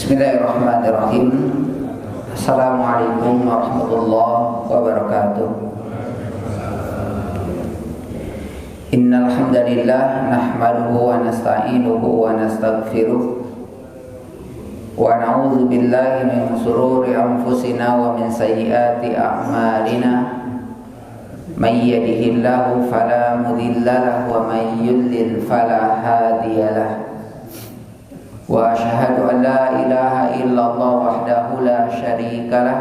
Bismillahirrahmanirrahim. Assalamualaikum warahmatullahi wabarakatuh. Innal hamdalillah nahmaduhu wa nasta'inuhu wa nastaghfiruh wa na'udzu billahi min shururi anfusina wa min sayyiati a'malina. May yahdihillahu fala mudilla lahu wa may yudlil fala hadiya lahu. Wa asyhadu an la ilaha illallah wahdahu la syarika lah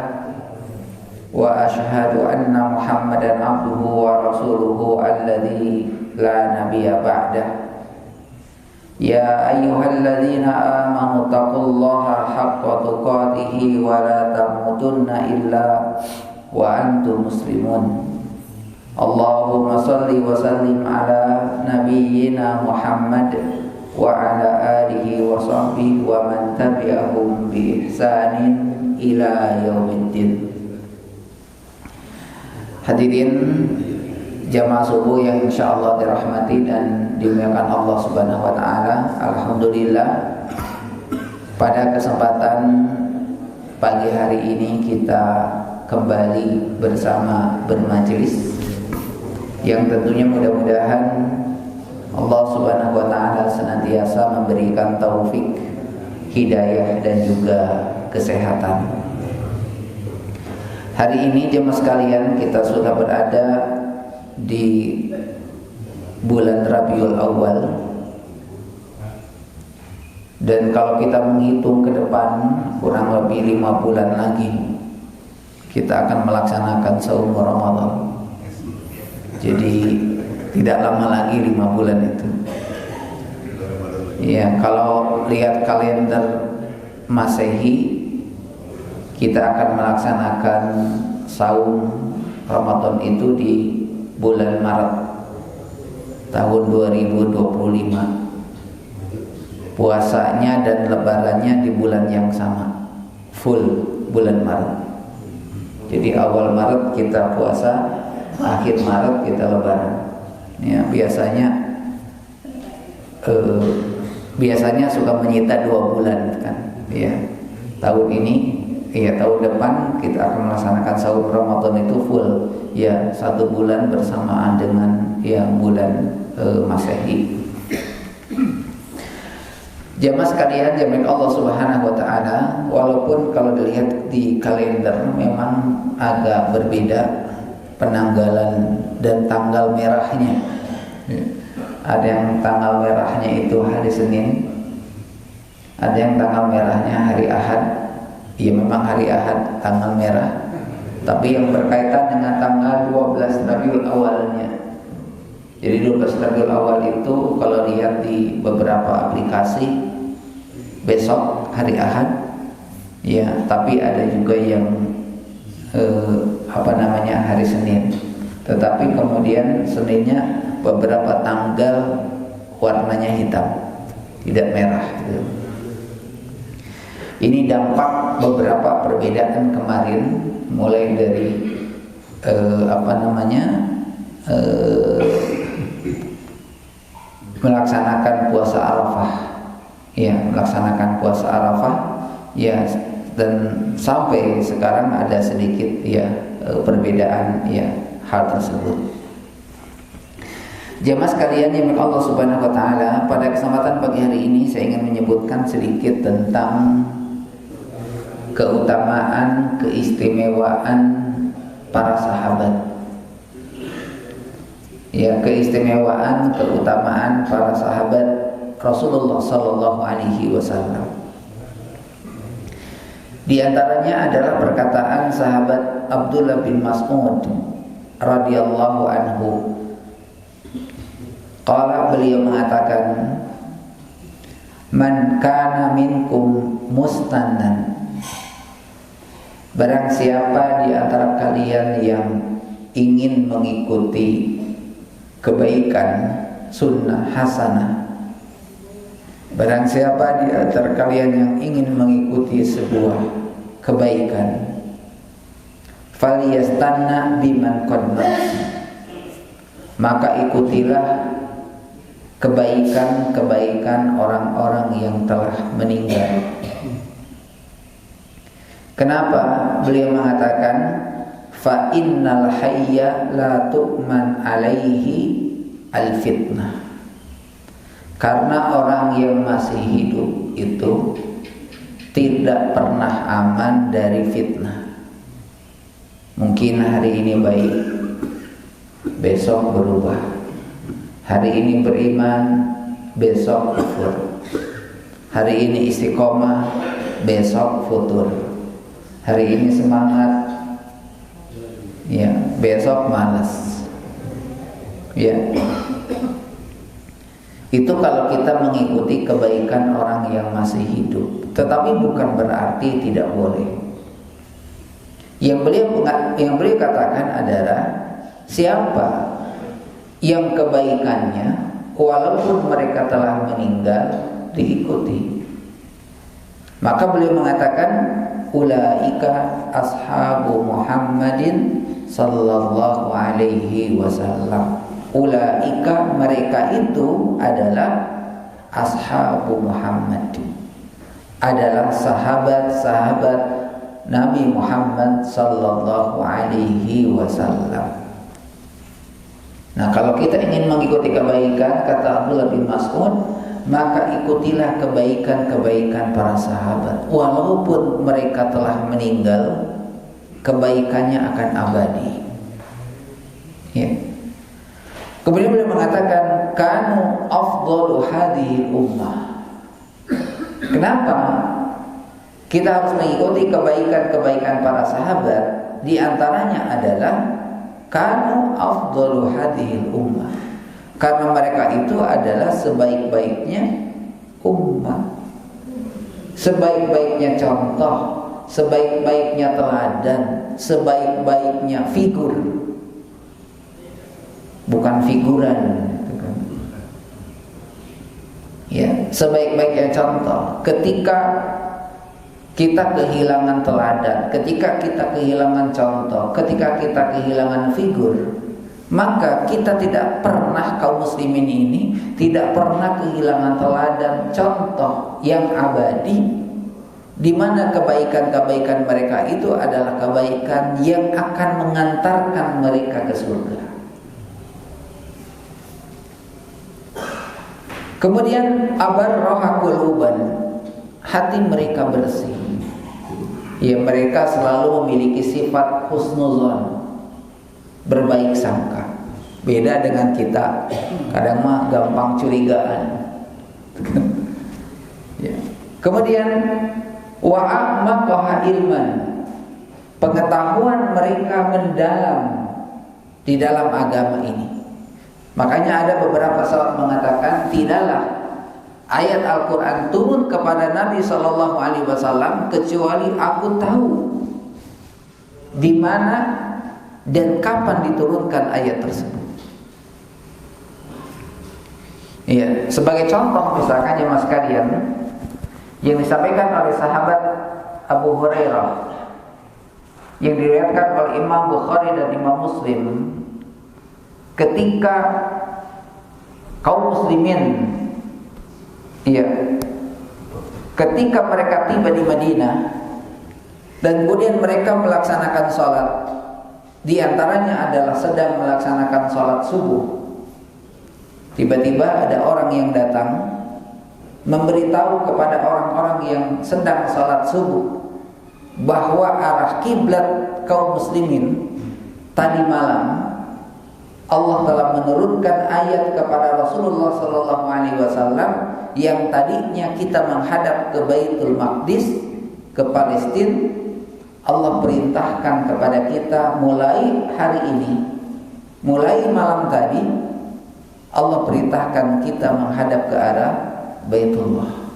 wa asyhadu anna Muhammadan abduhu wa rasuluhu alladzi la nabiyya ba'dah. Ya ayyuhalladzina amanu taqullaha haqqa tuqatih wa la tamutunna illa wa antum muslimun. Allahumma shalli wa sallim ala nabiyyina Muhammad wa ala alihi wa sahbihi wa man tabi'ahum bi ihsanin ila yaumiddin. Hadirin jamaah subuh yang insyaallah dirahmati dan dimuliakan Allah Subhanahu wa taala. Alhamdulillah, pada kesempatan pagi hari ini kita kembali bersama bermajelis yang tentunya mudah-mudahan Allah Subhanahu wa taala senantiasa memberikan taufik, hidayah dan juga kesehatan. Hari ini jemaah sekalian, kita sudah berada di bulan Rabiul Awal. Dan kalau kita menghitung ke depan kurang lebih 5 bulan lagi kita akan melaksanakan saum Ramadan. Jadi tidak lama lagi 5 bulan itu. Ya, kalau lihat kalender Masehi, kita akan melaksanakan saum Ramadan itu di bulan Maret tahun 2025. Puasanya dan lebarannya di bulan yang sama, full bulan Maret. Jadi awal Maret kita puasa, akhir Maret kita lebaran. Ya, biasanya suka menyita 2 bulan kan. Ya, tahun ini, ya tahun depan kita akan melaksanakan saum Ramadan itu full, ya 1 bulan bersamaan dengan yang bulan Masehi. Jamaah sekalian, jamaah Allah Subhanahu wa taala, walaupun kalau dilihat di kalender memang agak berbeda penanggalan dan tanggal merahnya. Ada yang tanggal merahnya itu hari Senin, ada yang tanggal merahnya hari Ahad. Ya memang hari Ahad tanggal merah, tapi yang berkaitan dengan tanggal 12 Rabiul Awalnya. Jadi 12 Rabiul Awal itu kalau lihat di beberapa aplikasi besok hari Ahad, ya, tapi ada juga yang hari Senin. Tetapi kemudian Seninnya beberapa tanggal warnanya hitam, tidak merah gitu. Ini dampak beberapa perbedaan kemarin, mulai dari melaksanakan puasa Arafah, ya, melaksanakan puasa Arafah, ya, dan sampai sekarang ada sedikit, ya, perbedaan, ya, hal tersebut. Jemaah sekalian yang Allah Subhanahu wa taala, pada kesempatan pagi hari ini saya ingin menyebutkan sedikit tentang keutamaan, keistimewaan para sahabat. Ya, keistimewaan, keutamaan para sahabat Rasulullah sallallahu alaihi wasallam. Di antaranya adalah perkataan sahabat Abdullah bin Mas'ud radhiyallahu anhu. Qala, beliau mengatakan, man kana minkum mustannan, barang siapa di antara kalian yang ingin mengikuti kebaikan, sunnah hasanah, barang siapa di antara kalian yang ingin mengikuti sebuah kebaikan, falyastanna biman qad mat, maka ikutilah kebaikan-kebaikan orang-orang yang telah meninggal. Kenapa beliau mengatakan fa innal hayya la tu'man alaihi al fitnah? Karena orang yang masih hidup itu tidak pernah aman dari fitnah. Mungkin hari ini baik, besok berubah. Hari ini beriman, besok kufur. Hari ini istiqomah, besok futur. Hari ini semangat, ya, besok malas. Ya. Itu kalau kita mengikuti kebaikan orang yang masih hidup. Tetapi bukan berarti tidak boleh. Yang beliau katakan adalah siapa yang kebaikannya walaupun mereka telah meninggal diikuti. Maka beliau mengatakan ulaika ashabu Muhammadin sallallahu alaihi wasallam. Ulaika, mereka itu adalah ashabu Muhammad, adalah sahabat-sahabat Nabi Muhammad sallallahu alaihi wasallam. Nah, kalau kita ingin mengikuti kebaikan, kata Abdullah bin Mas'ud, maka ikutilah kebaikan-kebaikan para sahabat. Walaupun mereka telah meninggal, kebaikannya akan abadi. Ya. Kemudian beliau mengatakan kanu afdalu hadhihi ummah. Kenapa kita harus mengikuti kebaikan-kebaikan para sahabat? Di antaranya adalah kanu afdalu hadhihi ummah. Karena mereka itu adalah sebaik-baiknya ummah, sebaik-baiknya contoh, sebaik-baiknya teladan, sebaik-baiknya figur. Bukan figuran, ya, sebaik-baiknya contoh. Ketika kita kehilangan teladan, ketika kita kehilangan contoh, ketika kita kehilangan figur, maka kita tidak pernah, kaum muslimin ini tidak pernah kehilangan teladan, contoh yang abadi, di mana kebaikan-kebaikan mereka itu adalah kebaikan yang akan mengantarkan mereka ke surga. Kemudian abarroha quluban, hati mereka bersih. Ya, mereka selalu memiliki sifat husnuzon, berbaik sangka. Beda dengan kita, kadang mah gampang curigaan. Ya. Kemudian wa'amaqaha ilman, pengetahuan mereka mendalam di dalam agama ini. Makanya ada beberapa sahabat mengatakan tidaklah ayat Al-Quran turun kepada Nabi SAW kecuali aku tahu di mana dan kapan diturunkan ayat tersebut. Ya, sebagai contoh misalkan jemaah sekalian yang disampaikan oleh sahabat Abu Hurairah yang diriwayatkan oleh Imam Bukhari dan Imam Muslim, ketika kaum muslimin, ya, ketika mereka tiba di Madinah dan kemudian mereka melaksanakan sholat, di antaranya adalah sedang melaksanakan sholat subuh, tiba-tiba ada orang yang datang memberitahu kepada orang-orang yang sedang sholat subuh bahwa arah kiblat kaum muslimin tadi malam Allah telah menurunkan ayat kepada Rasulullah SAW yang tadinya kita menghadap ke Baitul Maqdis, ke Palestina. Allah perintahkan kepada kita mulai hari ini, mulai malam tadi, Allah perintahkan kita menghadap ke arah Baitullah.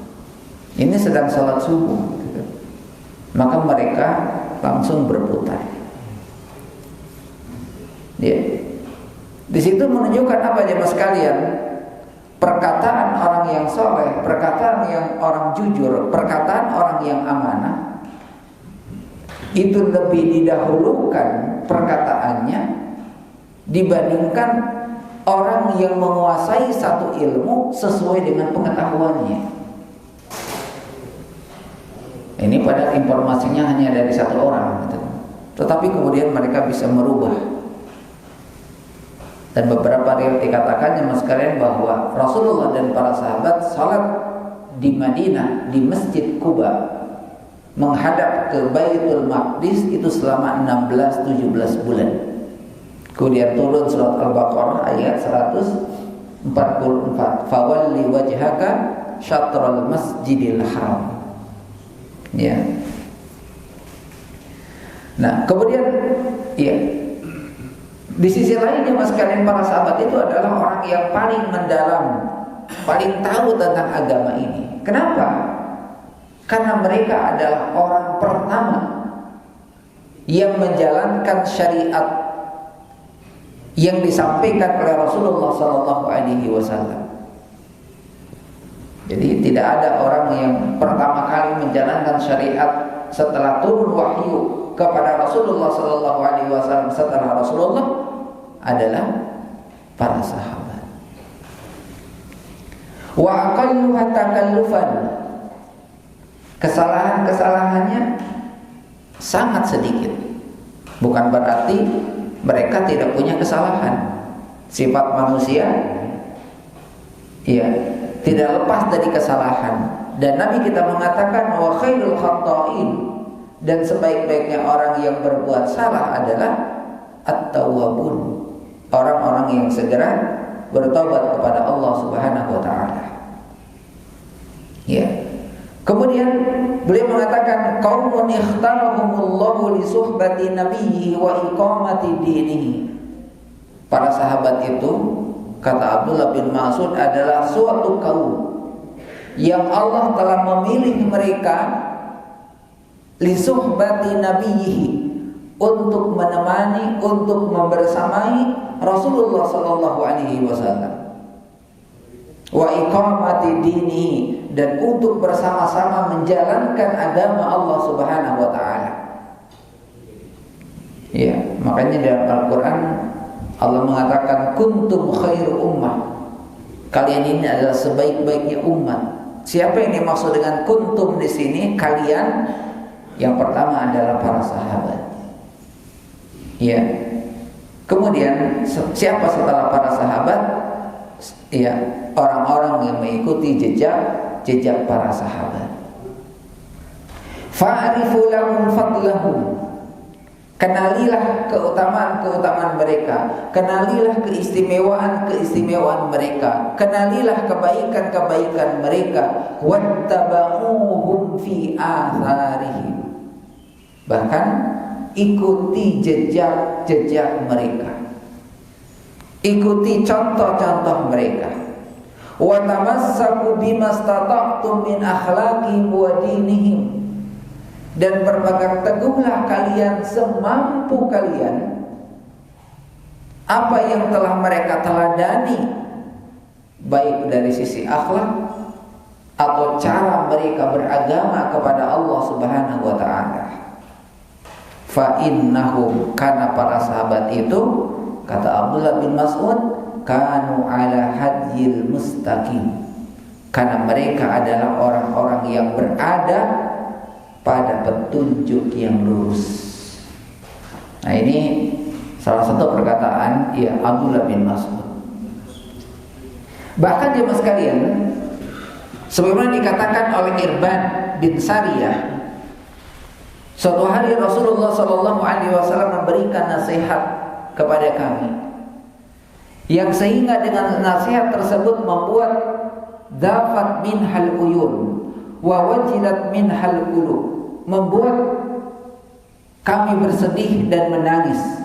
Ini sedang salat subuh, maka mereka langsung berputar. Ya. Di situ menunjukkan apa jemaah sekalian? Perkataan orang yang soleh, perkataan yang orang jujur, perkataan orang yang amanah itu lebih didahulukan perkataannya dibandingkan orang yang menguasai satu ilmu sesuai dengan pengetahuannya. Ini pada informasinya hanya dari satu orang gitu. Tetapi kemudian mereka bisa merubah. Dan beberapa riwayat dikatakannya mas sekalian bahwa Rasulullah dan para sahabat salat di Madinah di Masjid Quba menghadap ke Baitul Maqdis itu selama 16-17 bulan. Kemudian turun surat Al-Baqarah ayat 144. Fawalli wajhaka syatral masjidil haram. Ya. Nah, kemudian ya, di sisi lainnya mas sekalian para sahabat itu adalah orang yang paling mendalam, paling tahu tentang agama ini. Kenapa? Karena mereka adalah orang pertama yang menjalankan syariat yang disampaikan oleh Rasulullah SAW. Jadi tidak ada orang yang pertama kali menjalankan syariat setelah turun wahyu kepada Rasulullah SAW setelah Rasulullah adalah para sahabat. Wa aqalluha takallufan, kesalahan-kesalahannya sangat sedikit. Bukan berarti mereka tidak punya kesalahan. Sifat manusia ya tidak lepas dari kesalahan. Dan Nabi kita mengatakan wa khairul khata'in, dan sebaik-baiknya orang yang berbuat salah adalah at-tawwabun, orang-orang yang segera bertobat kepada Allah Subhanahu wa taala. Ya. Kemudian beliau mengatakan qaumun ikhtarahumullahu li suhbati nabiyhi wa iqamati dinihi. Para sahabat itu, kata Abdullah bin Mas'ud, adalah suatu kaum yang Allah telah memilih mereka li suhbati nabiyhi, untuk menemani, untuk membersamai Rasulullah sallallahu alaihi wasallam, wa iqamati dini, dan untuk bersama-sama menjalankan agama Allah Subhanahu wa taala. Ya, makanya dalam Al-Qur'an Allah mengatakan kuntum khairu ummah. Kalian ini adalah sebaik-baiknya umat. Siapa yang dimaksud dengan kuntum di sini? Kalian. Yang pertama adalah para sahabat. Ya. Kemudian siapa setelah para sahabat? Ya, orang-orang yang mengikuti jejak para sahabat. Fa'rifu lahum fadlahum, kenalilah keutamaan-keutamaan mereka, kenalilah keistimewaan-keistimewaan mereka, kenalilah kebaikan-kebaikan mereka, wattaba'uhum fi atharihim, bahkan ikuti jejak-jejak mereka, ikuti contoh-contoh mereka. Wa tamassaku bimastata'tum min akhlaqihim wa dinihim, dan berpegang teguhlah kalian semampu kalian apa yang telah mereka teladani, baik dari sisi akhlak atau cara mereka beragama kepada Allah Subhanahu wa taala. Fa innahum, karena para sahabat itu, kata Abdullah bin Mas'ud, kanu ala hadjil mustaqim, karena mereka adalah orang-orang yang berada pada petunjuk yang lurus. Nah, ini salah satu perkataan ya Abdullah bin Mas'ud. Bahkan jemaah sekalian, sebagaimana dikatakan oleh Irban bin Sariyah, suatu hari Rasulullah SAW memberikan nasihat kepada kami, yang sehingga dengan nasihat tersebut membuat dafat minhal uyun wa wajilat minhal qulub, membuat kami bersedih dan menangis,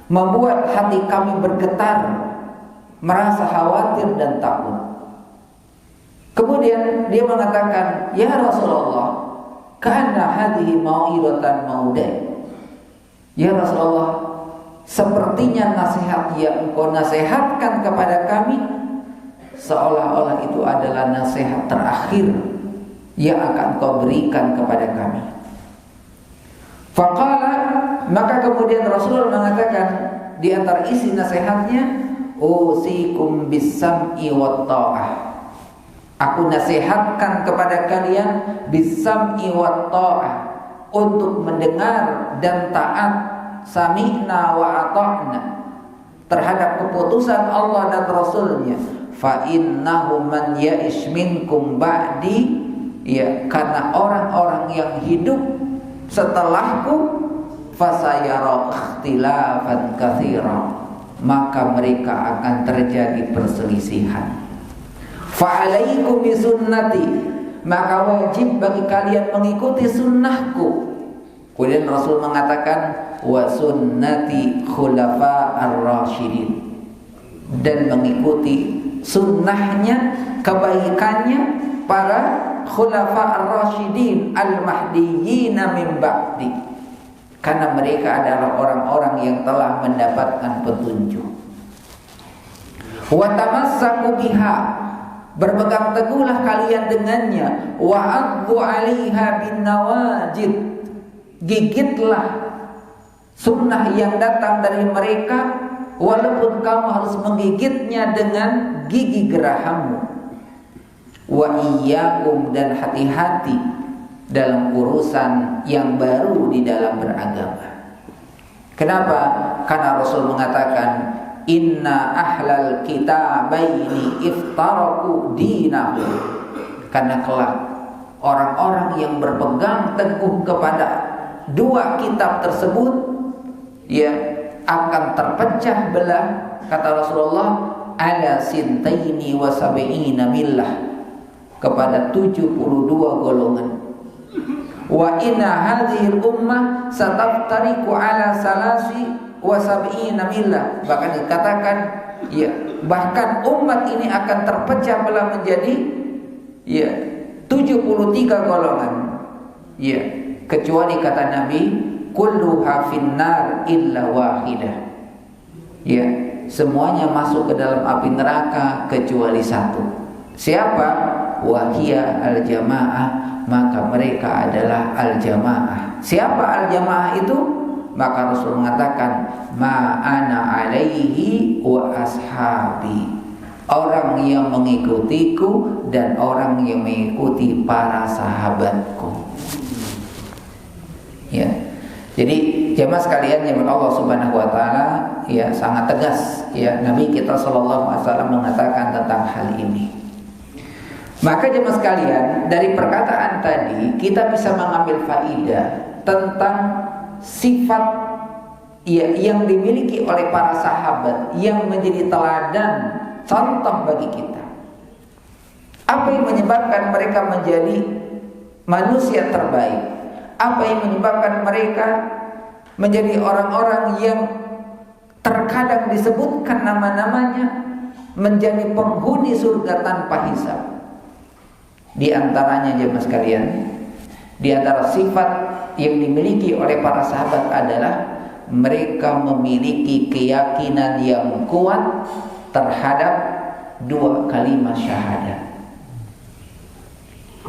membuat hati kami bergetar, merasa khawatir dan takut. Kemudian dia mengatakan, ya Rasulullah, kana hadhihi mau'izatan maudah. Ya Rasulullah, sepertinya nasihat yang engkau nasihatkan kepada kami seolah-olah itu adalah nasihat terakhir yang akan kau berikan kepada kami. Faqala, maka kemudian Rasulullah mengatakan di antara isi nasihatnya, usikum bis-sam'i wat ta'ah, Aku nasihatkan kepada kalian bisam'i wa ta'ah, untuk mendengar dan taat, sami'na wa ata'na, terhadap keputusan Allah dan Rasulnya. Fa innahu man ya'ish minkum ba'di, ya, karena orang-orang yang hidup setelahku fasayara ikhtilafan katsira, maka mereka akan terjadi perselisihan. Fa'alaikum bisunnati, maka wajib bagi kalian mengikuti sunnahku. Kemudian Rasul mengatakan wa sunnati khulafa ar-rasyidin, dan mengikuti sunnahnya, kebaikannya para khulafa ar-rasyidin al-mahdiyyin min ba'di, karena mereka adalah orang-orang yang telah mendapatkan petunjuk. Wa tamassaku biha, berpegang teguhlah kalian dengannya. Wa 'addu 'alaiha bin nawajid, gigitlah sunnah yang datang dari mereka, walaupun kamu harus menggigitnya dengan gigi gerahammu. Wa iyyakum, dan hati-hati dalam urusan yang baru di dalam beragama. Kenapa? Karena Rasul mengatakan inna ahlal kitabaini iftaraku dinahu, karena kelak orang-orang yang berpegang teguh kepada dua kitab tersebut, ya, akan terpecah belah, kata Rasulullah, ala sintaini wa sab'ina millah, kepada 72 golongan. Wa inna hadhil ummah sataftariku ala salasi wa sab'ina millah, bahkan dikatakan, ya, bahkan umat ini akan terpecah belah menjadi, ya, 73 golongan, ya, kecuali kata Nabi kulluha finnar illa wahidah, ya, semuanya masuk ke dalam api neraka kecuali satu. Siapa? Wahia al-jamaah, maka mereka adalah al-jamaah. Siapa al-jamaah itu? Maka Rasul mengatakan ma ana alaihi wa ashabi, orang yang mengikutiku dan orang yang mengikuti para sahabatku. Ya. Jadi jemaah sekalian yang Allah Subhanahu wa taala, ya, sangat tegas, ya, Nabi kita sallallahu alaihi wasallam mengatakan tentang hal ini. Maka jemaah sekalian, dari perkataan tadi kita bisa mengambil faidah tentang sifat, ya, yang dimiliki oleh para sahabat yang menjadi teladan, contoh bagi kita. Apa yang menyebabkan mereka menjadi manusia terbaik? Apa yang menyebabkan mereka menjadi orang-orang yang terkadang disebutkan nama-namanya menjadi penghuni surga tanpa hisab? Di antaranya jemaah sekalian, di antara sifat yang dimiliki oleh para sahabat adalah mereka memiliki keyakinan yang kuat terhadap dua kalimat syahadat.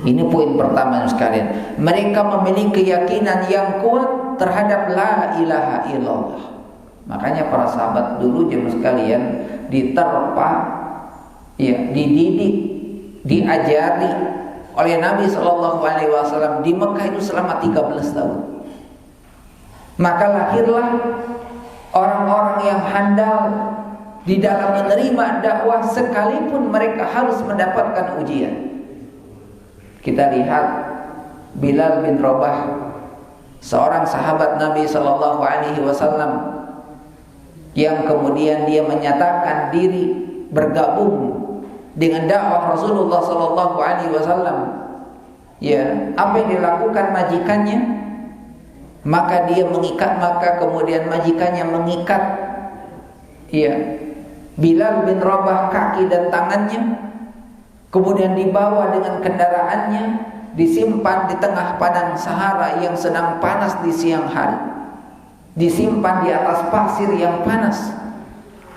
Ini poin pertama sekalian. Mereka memiliki keyakinan yang kuat terhadap la ilaha illallah. Makanya para sahabat dulu jemaah sekalian diterpa, ya, dididik, diajari oleh Nabi Shallallahu Alaihi Wasallam di Mekah itu selama 13 tahun. Maka lahirlah orang-orang yang handal di dalam menerima dakwah sekalipun mereka harus mendapatkan ujian. Kita lihat Bilal bin Rabah, seorang sahabat Nabi Shallallahu Alaihi Wasallam, yang kemudian dia menyatakan diri bergabung dengan dakwah Rasulullah Sallallahu Alaihi Wasallam. Ya, apa yang dilakukan majikannya? Maka dia mengikat, maka kemudian majikannya mengikat, ya, Bilal bin Rabah kaki dan tangannya, kemudian dibawa dengan kendaraannya, disimpan di tengah padang Sahara yang sedang panas di siang hari, disimpan di atas pasir yang panas,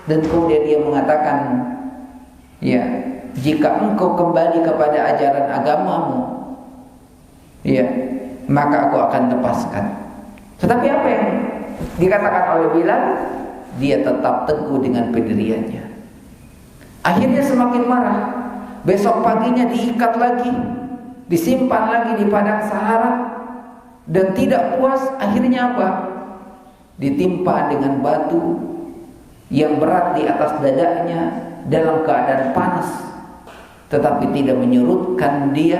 dan kemudian dia mengatakan, ya, jika engkau kembali kepada ajaran agamamu, ya, maka aku akan lepaskan. Tetapi apa yang dikatakan oleh Bilal? Dia tetap teguh dengan pendiriannya. Akhirnya semakin marah. besok paginya diikat lagi, disimpan lagi di padang Sahara, dan tidak puas, akhirnya apa? Ditimpa dengan batu yang berat di atas dadanya dalam keadaan panas, tetapi tidak menyurutkan dia,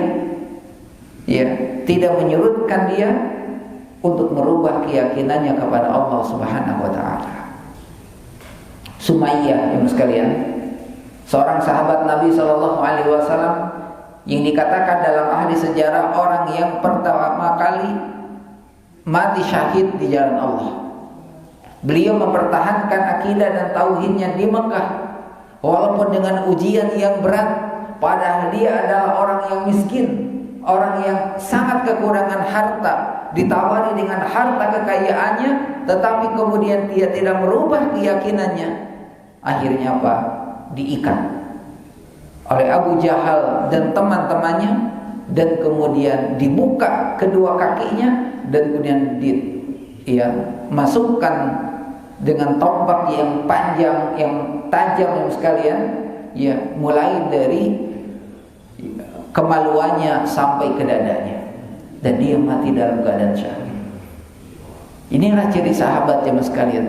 tidak menyurutkan dia untuk merubah keyakinannya kepada Allah Subhanahu wa taala. Sumayyah, yang sekalian, seorang sahabat Nabi sallallahu alaihi wasallam yang dikatakan dalam ahli sejarah orang yang pertama kali mati syahid di jalan Allah. Beliau mempertahankan akidah dan tauhidnya di Mekah walaupun dengan ujian yang berat, padahal dia adalah orang yang miskin, orang yang sangat kekurangan harta, ditawari dengan harta kekayaannya, tetapi kemudian dia tidak merubah keyakinannya. Akhirnya apa? Diikat oleh Abu Jahal dan teman-temannya, dan kemudian dibuka kedua kakinya, dan kemudian masukkan dengan tombak yang panjang, yang tajam, yang sekalian, mulai dari kemaluannya sampai ke dadanya, dan dia mati dalam keadaan syahid. Inilah ciri sahabat jemaah sekalian,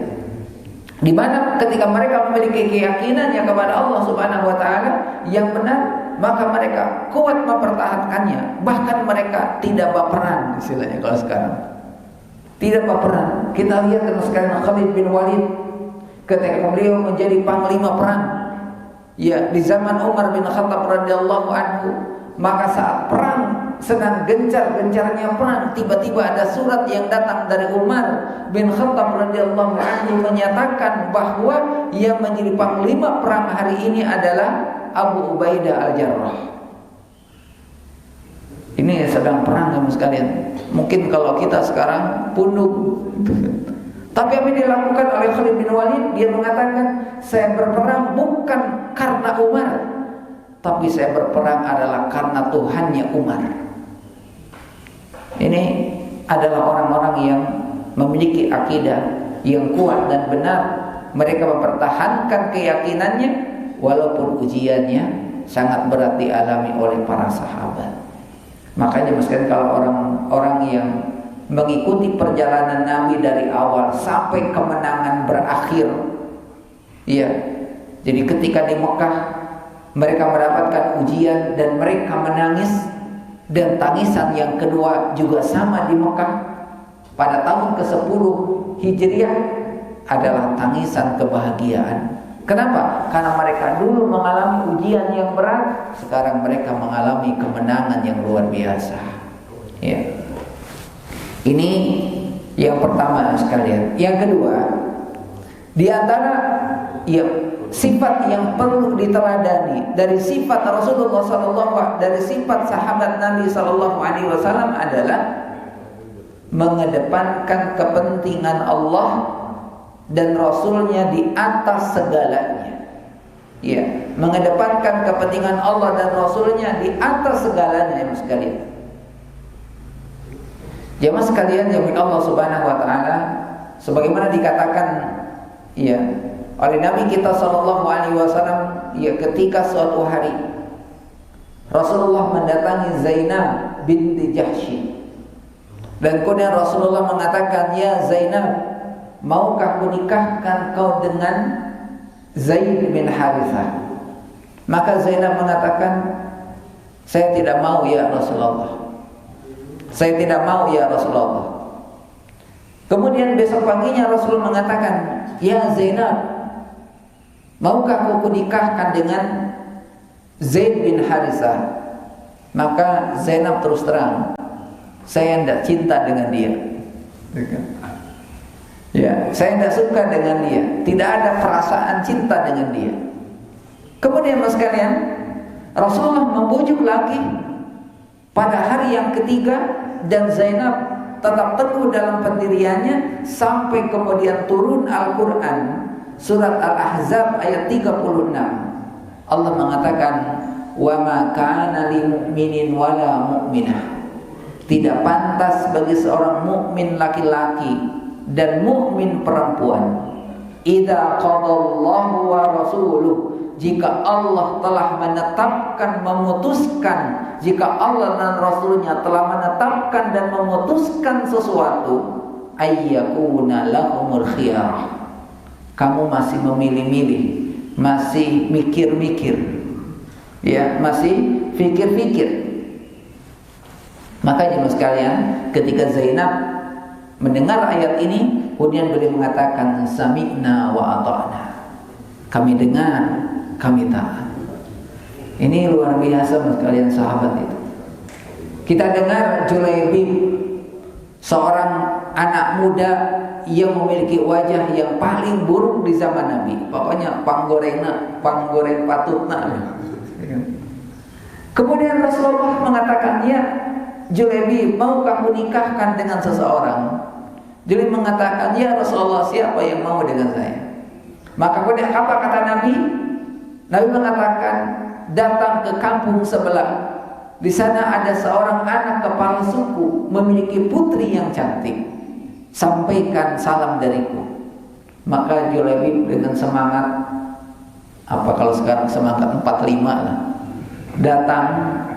di mana ketika mereka memiliki keyakinannya kepada Allah Subhanahu wa taala yang benar, maka mereka kuat mempertahankannya. Bahkan mereka tidak baperan, istilahnya kalau sekarang. Tidak baperan. Kita lihat sekalian Khalid bin Walid ketika beliau menjadi panglima perang, di zaman Umar bin Khattab radhiyallahu anhu, maka saat perang sedang gencar-gencarnya perang, tiba-tiba ada surat yang datang dari Umar bin Khattab radhiyallahu anhu menyatakan bahwa yang menjadi panglima perang hari ini adalah Abu Ubaidah al-Jarrah. Ini sedang perang teman sekalian. Mungkin kalau kita sekarang punduk. Tapi apa yang dilakukan oleh Khalid bin Walid? Dia mengatakan, saya berperang bukan karena Umar, tapi saya berperang adalah karena Tuhannya Umar. Ini adalah orang-orang yang memiliki akidah yang kuat dan benar. Mereka mempertahankan keyakinannya walaupun ujiannya sangat berat dialami oleh para sahabat. Makanya misalkan kalau orang-orang yang mengikuti perjalanan Nabi dari awal sampai kemenangan berakhir, jadi ketika di Mekah mereka mendapatkan ujian dan mereka menangis, dan tangisan yang kedua juga sama di Mekah pada tahun ke-10 Hijriah adalah tangisan kebahagiaan. Kenapa? Karena mereka dulu mengalami ujian yang berat, sekarang mereka mengalami kemenangan yang luar biasa. Ini yang pertama sekalian. Yang kedua, di antara sifat yang perlu diteladani dari sifat Rasulullah SAW, dari sifat sahabat Nabi SAW adalah mengedepankan kepentingan Allah dan Rasulnya di atas segalanya. Mengedepankan kepentingan Allah dan Rasulnya di atas segalanya, jemaah sekalian. Jemaah sekalian yang Allah Subhanahu wa taala, sebagaimana dikatakan oleh Nabi kita sallallahu alaihi wasallam, ketika suatu hari Rasulullah mendatangi Zainab binti Jahsy, dan kemudian Rasulullah mengatakan, "Ya Zainab, maukah kunikahkan kau dengan Zaid bin Harithah?" Maka Zainab mengatakan, "Saya tidak mau ya Rasulullah. Saya tidak mau ya Rasulullah." Kemudian besok paginya Rasul mengatakan, "Ya Zainab, maukah kau kunikahkan dengan Zaid bin Harithah?" Maka Zainab terus terang, "Saya tidak cinta dengan dia. Saya tidak suka dengan dia. Tidak ada perasaan cinta dengan dia." Kemudian sekalian, Rasulullah membujuk lagi pada hari yang ketiga, dan Zainab tetap teguh dalam pendiriannya sampai kemudian turun Al-Quran surat Al-Ahzab ayat 36. Allah mengatakan, "Wa ma kana lil mu'minin wala mu'minah." Tidak pantas bagi seorang mukmin laki-laki dan mukmin perempuan, idza qadallahu wa rasuluh, jika Allah telah menetapkan, memutuskan, jika Allah dan Rasulnya telah menetapkan dan memutuskan sesuatu, ayyakuna lahumul khiyarah, kamu masih memilih-milih, masih mikir-mikir, ya, masih pikir-pikir. Maka jemaah sekalian, ketika Zainab mendengar ayat ini, kemudian beliau mengatakan sami'na wa ata'na, kami dengar, kami taat. Ini luar biasa sekalian sahabat itu. Kita dengar Julaibib, seorang anak muda yang memiliki wajah yang paling buruk di zaman Nabi. Pokoknya panggoreng patutna. Kemudian Rasulullah mengatakan, ya Julaibib, mau kamu nikahkan dengan seseorang? Julaibib mengatakan, ya Rasulullah, siapa yang mau dengan saya? Maka kemudian apa kata Nabi? Nabi mengatakan, datang ke kampung sebelah. Di sana ada seorang anak kepala suku memiliki putri yang cantik. Sampaikan salam dariku. Maka Julaibib dengan semangat, apa kalau sekarang semangat 45 lah, datang,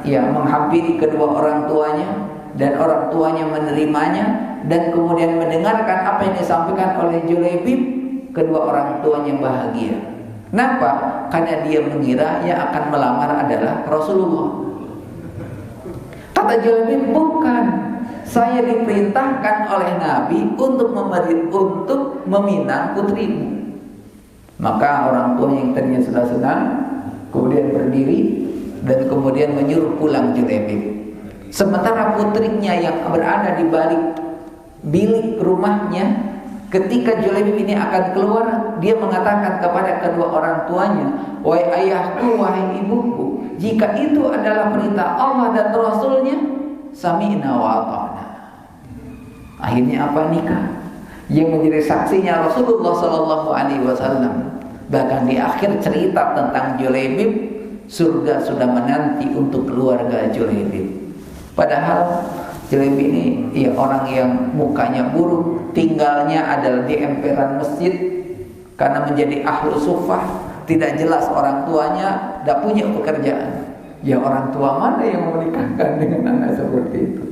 ya, menghampiri kedua orang tuanya, dan orang tuanya menerimanya, dan kemudian mendengarkan apa yang disampaikan oleh Julaibib. Kedua orang tuanya bahagia. Kenapa? Karena dia mengira yang akan melamar adalah Rasulullah. Kata Julaibib, bukan, saya diperintahkan oleh Nabi untuk meminang putrimu. Maka orang tua yang tadinya sudah senang kemudian berdiri dan kemudian menyuruh pulang Julaibib. Sementara putrinya yang berada di balik bilik rumahnya, ketika Julaibib ini akan keluar, dia mengatakan kepada kedua orang tuanya, wahai ayahku, wahai ibuku, jika itu adalah perintah Allah dan Rasulnya, sami'na wa ata'na. Akhirnya apa? Nikah. Yang menjadi saksinya Rasulullah SAW. Bahkan di akhir cerita tentang Julaibib, surga sudah menanti untuk keluarga Julaibib. Padahal Julaibib ini ya orang yang mukanya buruk, tinggalnya adalah di emperan masjid karena menjadi ahlu sufah, tidak jelas orang tuanya, tidak punya pekerjaan. Ya orang tua mana yang menikahkan dengan anak seperti itu?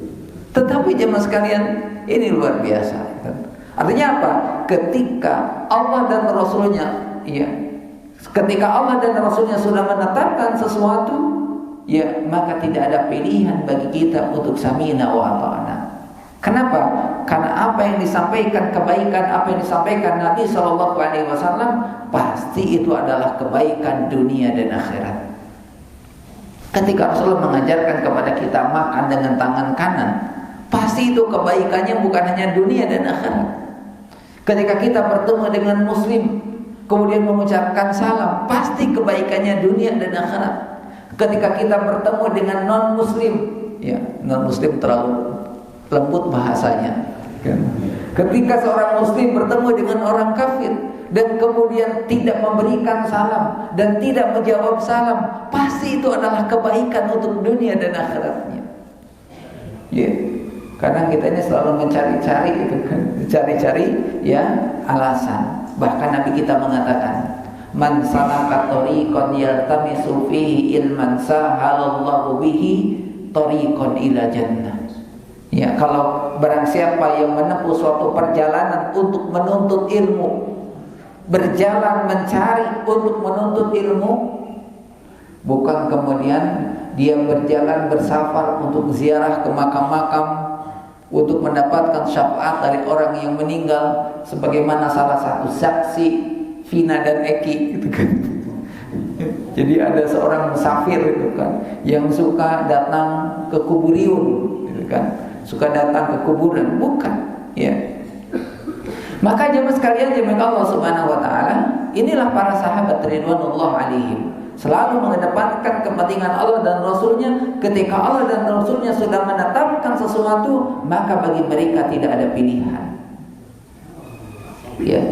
Tetapi jemaah sekalian, ini luar biasa. Artinya apa? Ketika Allah dan Rasulnya, ya, ketika Allah dan Rasulnya sudah menetapkan sesuatu, ya, maka tidak ada pilihan bagi kita untuk sami'na wa ata'na. Kenapa? Karena apa yang disampaikan kebaikan, apa yang disampaikan Nabi SAW, pasti itu adalah kebaikan dunia dan akhirat. Ketika Rasulullah mengajarkan kepada kita makan dengan tangan kanan, pasti itu kebaikannya bukan hanya dunia dan akhirat. Ketika kita bertemu dengan muslim, kemudian mengucapkan salam, pasti kebaikannya dunia dan akhirat. Ketika kita bertemu dengan non-muslim, ya, non-muslim terlalu lembut bahasanya, kan? Ketika seorang muslim bertemu dengan orang kafir dan kemudian tidak memberikan salam dan tidak menjawab salam, pasti itu adalah kebaikan untuk dunia dan akhiratnya. Ya, karena kita ini selalu mencari-cari, gitu kan, cari-cari, ya, alasan. Bahkan Nabi kita mengatakan, man salaka tariqan yaltamisu fihi ilman sahalallahu bihi tariqan ila jannah. Ya, kalau barang siapa yang menempuh suatu perjalanan untuk menuntut ilmu, berjalan mencari untuk menuntut ilmu, bukan kemudian dia berjalan bersafar untuk ziarah ke makam-makam, untuk mendapatkan syafaat dari orang yang meninggal, sebagaimana salah satu saksi Vina dan Eki, gitu kan. Jadi ada seorang musafir, gitu kan, yang suka datang ke kuburiun, gitu kan, suka datang ke kuburan, bukan, ya. Maka jemaah sekalian, jemaah Allah Subhanahu wa taala, inilah para sahabat ridwanullah alaihim, selalu mengedepankan kepentingan Allah dan Rasulnya. Ketika Allah dan Rasulnya sudah menetapkan sesuatu, maka bagi mereka tidak ada pilihan. Ya,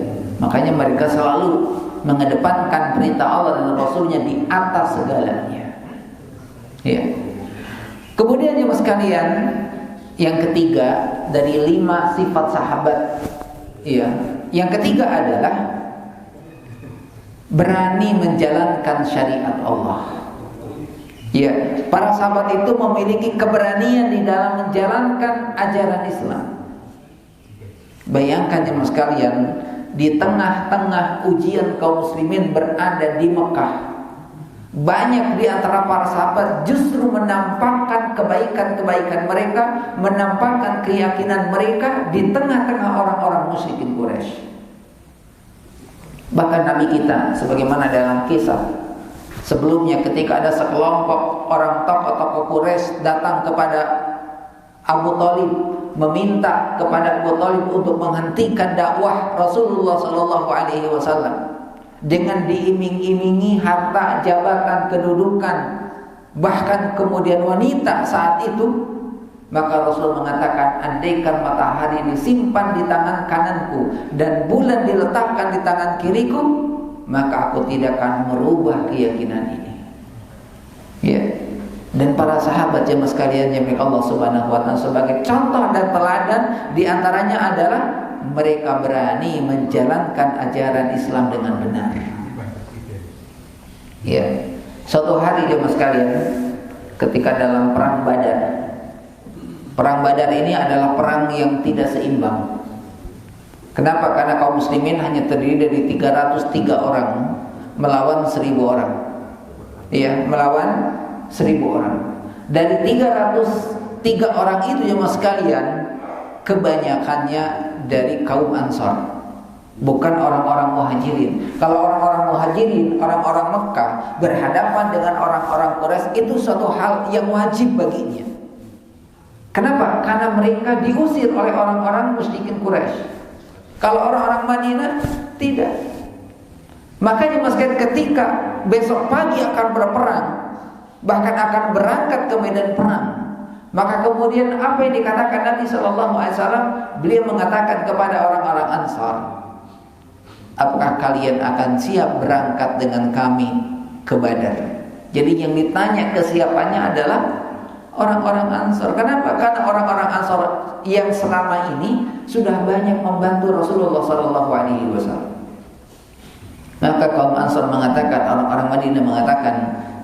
makanya mereka selalu mengedepankan perintah Allah dan Rasulnya di atas segalanya. Ya. Kemudian jemaah sekalian, yang ketiga dari 5 sifat sahabat, ya, yang ketiga adalah berani menjalankan syariat Allah. Ya, para sahabat itu memiliki keberanian di dalam menjalankan ajaran Islam. Bayangkan jemaah sekalian, di tengah-tengah ujian kaum muslimin berada di Mekah, banyak di antara para sahabat justru menampakkan kebaikan-kebaikan mereka, menampakkan keyakinan mereka di tengah-tengah orang-orang musyrikin Quraisy. Bahkan Nabi kita, sebagaimana dalam kisah sebelumnya, ketika ada sekelompok orang tokoh-tokoh Quraisy datang kepada Abu Thalib, meminta kepada Abu Thalib untuk menghentikan dakwah Rasulullah SAW dengan diiming-imingi harta, jabatan, kedudukan, bahkan kemudian wanita saat itu. Maka Rasul mengatakan, andaikan matahari disimpan di tangan kananku dan bulan diletakkan di tangan kiriku, maka aku tidak akan merubah keyakinan ini. Ya. Dan para sahabat jemaah sekalian yang Allah Subhanahu wa taala sebagai contoh dan teladan di antaranya adalah mereka berani menjalankan ajaran Islam dengan benar. Ya. Suatu hari jemaah sekalian, ketika dalam perang Badar. Perang Badar ini adalah perang yang tidak seimbang. Kenapa? Karena kaum muslimin hanya terdiri dari 303 orang melawan 1000 orang. Iya, melawan 1000 orang. Dari 303 orang itu jemaah sekalian, kebanyakannya dari kaum Ansar, bukan orang-orang Muhajirin. Kalau orang-orang Muhajirin, orang-orang Mekah berhadapan dengan orang-orang Quraisy, itu suatu hal yang wajib baginya. Kenapa? Karena mereka diusir oleh orang-orang musyrikin Quraisy. Kalau orang-orang Madinah tidak. Makanya meski ketika besok pagi akan berperang, bahkan akan berangkat ke medan perang, maka kemudian apa yang dikatakan Nabi SAW? Beliau mengatakan kepada orang-orang Ansar, apakah kalian akan siap berangkat dengan kami ke Badar? Jadi yang ditanya kesiapannya adalah orang-orang Ansar. Kenapa? Karena orang-orang Ansar yang selama ini sudah banyak membantu Rasulullah SAW. Maka kaum Ansar mengatakan, orang-orang Madinah mengatakan,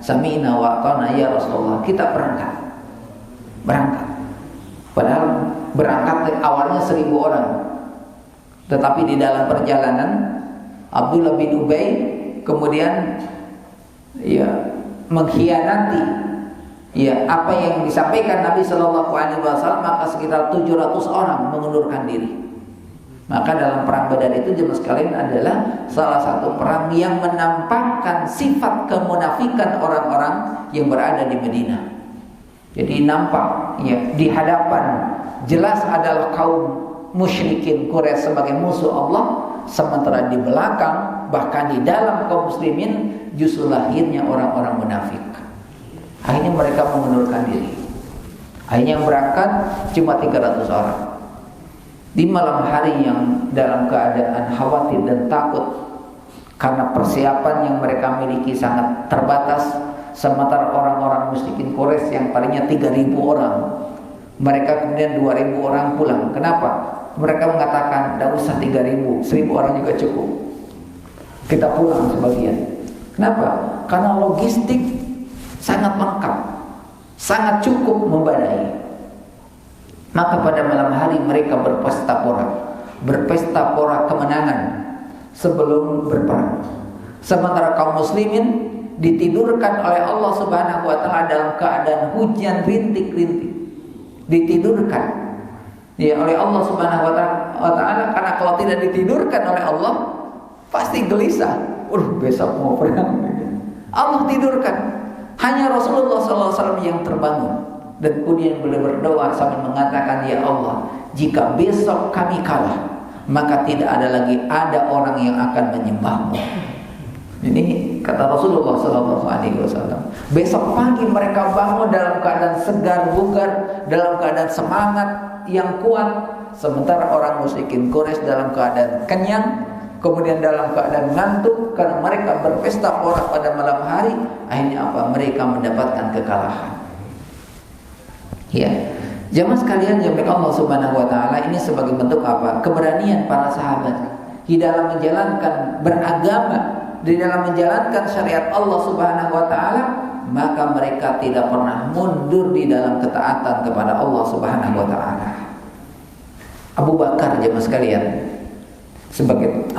sami'na wa ata'na ya Rasulullah, kita berangkat. Padahal berangkat awalnya 1000 orang. Tetapi di dalam perjalanan Abdullah bin Ubay kemudian mengkhianati apa yang disampaikan Nabi SAW, maka sekitar 700 orang mengundurkan diri. Maka dalam perang Badar itu jemaah sekalian adalah salah satu perang yang menampakkan sifat kemunafikan orang-orang yang berada di Madinah. Jadi nampak di hadapan jelas adalah kaum musyrikin Quraisy sebagai musuh Allah, sementara di belakang bahkan di dalam kaum muslimin justru lahirnya orang-orang munafik. Akhirnya mereka mengundurkan diri. Akhirnya yang berangkat cuma 300 orang. Di malam hari yang dalam keadaan khawatir dan takut karena persiapan yang mereka miliki sangat terbatas, sementara orang-orang musyrikin Quraisy yang tadinya 3000 orang, mereka kemudian 2000 orang pulang. Kenapa? Mereka mengatakan, tidak usah 3000, 1000 orang juga cukup. Kita pulang sebagian. Kenapa? Karena logistik sangat lengkap, sangat cukup membadai. Maka pada malam hari mereka berpesta pora kemenangan sebelum berperang. Sementara kaum muslimin ditidurkan oleh Allah Subhanahu wa taala dalam keadaan hujan rintik-rintik. Ditidurkan oleh Allah Subhanahu wa taala, karena kalau tidak ditidurkan oleh Allah pasti gelisah. Besok mau perang. Allah tidurkan. Hanya Rasulullah SAW yang terbangun, dan kemudian beliau berdoa sambil mengatakan, ya Allah, jika besok kami kalah, maka tidak ada lagi orang yang akan menyembahmu. Ini kata Rasulullah SAW. Besok pagi mereka bangun dalam keadaan segar bugar, dalam keadaan semangat yang kuat, sementara orang musyrikin Quraisy dalam keadaan kenyang, kemudian dalam keadaan ngantuk karena mereka berpesta pora pada malam hari. Akhirnya apa? Mereka mendapatkan kekalahan. Ya, jamaah sekalian yang Allah Subhanahu wa taala, ini sebagai bentuk apa? Keberanian para sahabat di dalam menjalankan beragama di dalam menjalankan syariat Allah Subhanahu wa taala, maka mereka tidak pernah mundur di dalam ketaatan kepada Allah Subhanahu wa taala. Abu Bakar jemaah sekalian sebagai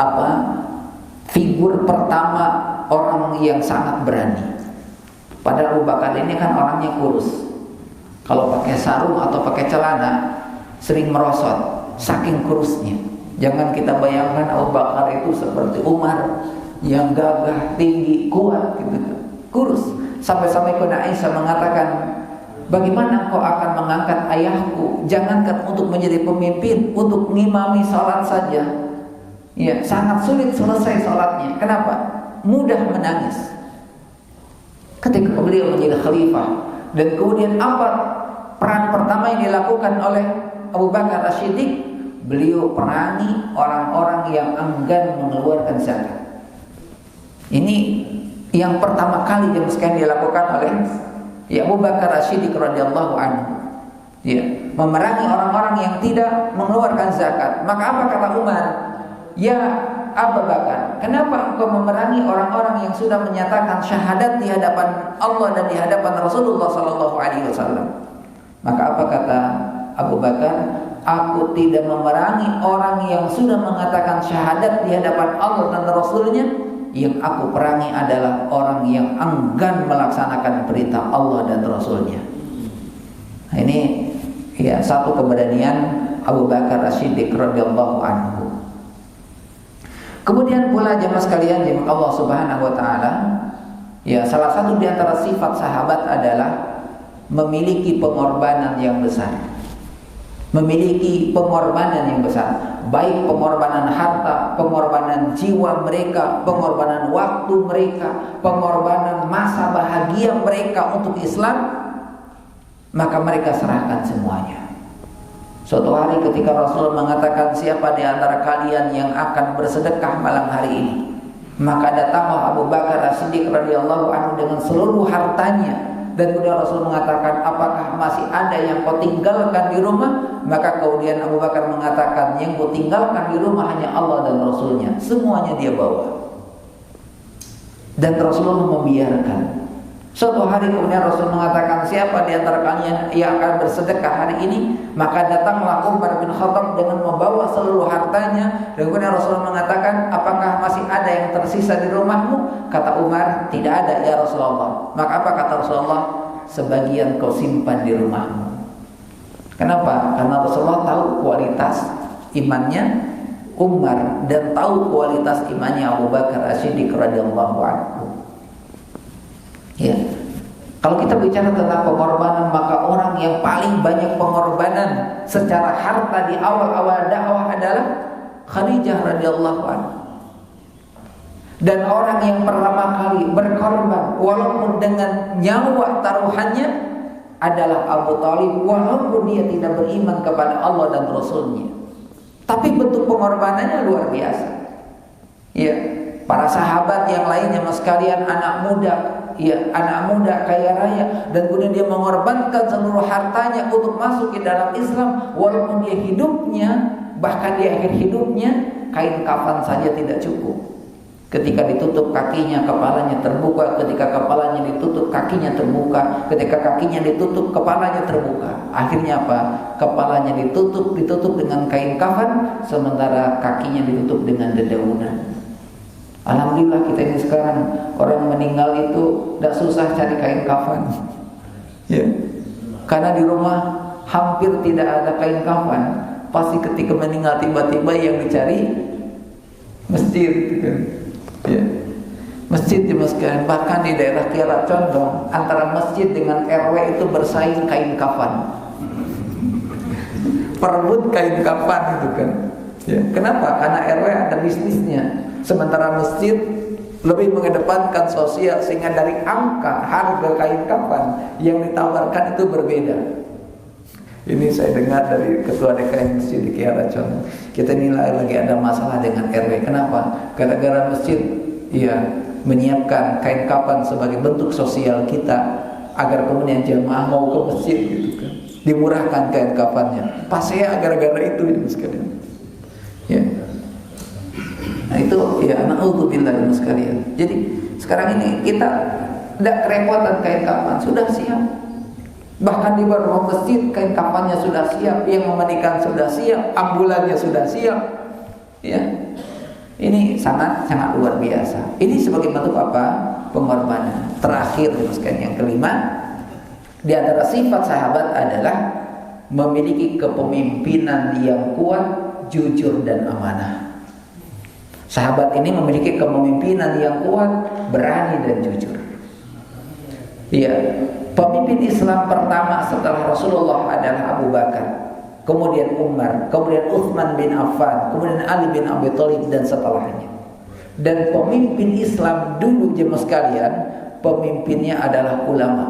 figur pertama orang yang sangat berani. Padahal Abu Bakar ini kan orangnya kurus. Kalau pakai sarung atau pakai celana sering merosot, saking kurusnya. Jangan kita bayangkan Abu Bakar itu seperti Umar yang gagah, tinggi, kuat gitu. Kurus. Sampai-sampai Aisyah mengatakan, bagaimana kau akan mengangkat ayahku? Jangankan untuk menjadi pemimpin, untuk ngimami salat saja, ya sangat sulit selesai salatnya. Kenapa? Mudah menangis. Ketika beliau menjadi khalifah, dan kemudian apa peran pertama yang dilakukan oleh Abu Bakar As-Siddiq? Beliau perangi orang-orang yang enggan mengeluarkan zakat. Ini yang pertama kali yang sekali dilakukan oleh Abu Bakar As-Siddiq radhiyallahu anhu. Ya, memerangi orang-orang yang tidak mengeluarkan zakat. Maka apa kata Umar? Ya Abu Bakar, kenapa engkau memerangi orang-orang yang sudah menyatakan syahadat di hadapan Allah dan di hadapan Rasulullah sallallahu alaihi wasallam? Maka apa kata Abu Bakar? Aku tidak memerangi orang yang sudah mengatakan syahadat di hadapan Allah dan Rasulnya. Yang aku perangi adalah orang yang enggan melaksanakan perintah Allah dan Rasulnya. Nah, ini ya satu keberanian Abu Bakar As-Siddiq radhiyallahu anhu. Kemudian pula jemaah sekalian, jemaah Allah Subhanahu wa taala, ya salah satu di antara sifat sahabat adalah memiliki pengorbanan yang besar. Memiliki pengorbanan yang besar, baik pengorbanan harta, pengorbanan jiwa mereka, pengorbanan waktu mereka, pengorbanan masa bahagia mereka untuk Islam, maka mereka serahkan semuanya. Suatu hari ketika Rasul mengatakan, siapa di antara kalian yang akan bersedekah malam hari ini? Maka datanglah Abu Bakar As-Siddiq radhiyallahu anhu dengan seluruh hartanya. Dan kemudian Rasul mengatakan, apakah masih ada yang kau tinggalkan di rumah? Maka kemudian Abu Bakar mengatakan, yang kau tinggalkan di rumah hanya Allah dan Rasulnya. Semuanya dia bawa. Dan Rasulullah membiarkan. Suatu hari kemudian Rasul mengatakan, siapa di antara kalian yang akan bersedekah hari ini? Maka datanglah Umar bin Khattab dengan membawa seluruh hartanya. Dan kemudian Rasulullah mengatakan, apakah masih ada yang tersisa di rumahmu? Kata Umar, tidak ada ya Rasulullah. Maka apa kata Rasulullah? Sebagian kau simpan di rumahmu. Kenapa? Karena Rasulullah tahu kualitas imannya Umar dan tahu kualitas imannya Abu Bakar As-Siddiq radhiyallahu anhu. Ya, kalau kita bicara tentang pengorbanan, maka orang yang paling banyak pengorbanan secara harta di awal-awal dakwah adalah Khadijah radhiyallahu anha. Dan orang yang pertama kali berkorban walaupun dengan nyawa taruhannya adalah Abu Thalib, walaupun dia tidak beriman kepada Allah dan Rasulnya. Tapi bentuk pengorbanannya luar biasa. Ya, para sahabat yang lainnya sekalian, anak muda kaya raya, dan kemudian dia mengorbankan seluruh hartanya untuk masuk ke dalam Islam, walaupun dia hidupnya, bahkan di akhir hidupnya, kain kafan saja tidak cukup. Ketika ditutup kakinya, kepalanya terbuka. Ketika kepalanya ditutup, kakinya terbuka. Ketika kakinya ditutup, kepalanya terbuka. Akhirnya apa? Kepalanya ditutup dengan kain kafan, sementara kakinya ditutup dengan dedaunan. Alhamdulillah kita ini sekarang orang meninggal itu tidak susah cari kain kafan, ya. Karena di rumah hampir tidak ada kain kafan. Pasti ketika meninggal tiba-tiba yang dicari masjid, kan? Ya. Masjid di masjid, bahkan di daerah Kiara Condong antara masjid dengan RW itu bersaing kain kafan, perebut kain kafan itu kan. Ya. Kenapa? Karena RW ada bisnisnya. Sementara masjid lebih mengedepankan sosial, sehingga dari angka harga kain kafan yang ditawarkan itu berbeda. Ini saya dengar dari ketua DKM Masjid di Kiara Condong. Kita nilai lagi ada masalah dengan RW. Kenapa? Gara-gara masjid menyiapkan kain kafan sebagai bentuk sosial kita, agar kemudian jamaah mau ke masjid gitu kan. Dimurahkan kain kafannya. Pas saya gara-gara itu sekalian. Ya. Nah, Itu ya naudzubillah sekalian. Jadi sekarang ini kita tidak kerepotan kain kafan, sudah siap. Bahkan di beberapa masjid kain kafannya sudah siap, yang memandikan sudah siap, ambulannya sudah siap. Ya. Ini sangat luar biasa. Ini sebagai bentuk apa? Pengorbanan. Terakhir yang kelima, di antara sifat sahabat adalah memiliki kepemimpinan yang kuat, jujur dan amanah. Sahabat ini memiliki kepemimpinan yang kuat, berani dan jujur. Iya, pemimpin Islam pertama setelah Rasulullah adalah Abu Bakar, kemudian Umar, kemudian Utsman bin Affan, kemudian Ali bin Abi Thalib dan setelahnya. Dan pemimpin Islam dulu jemaah sekalian, pemimpinnya adalah ulama.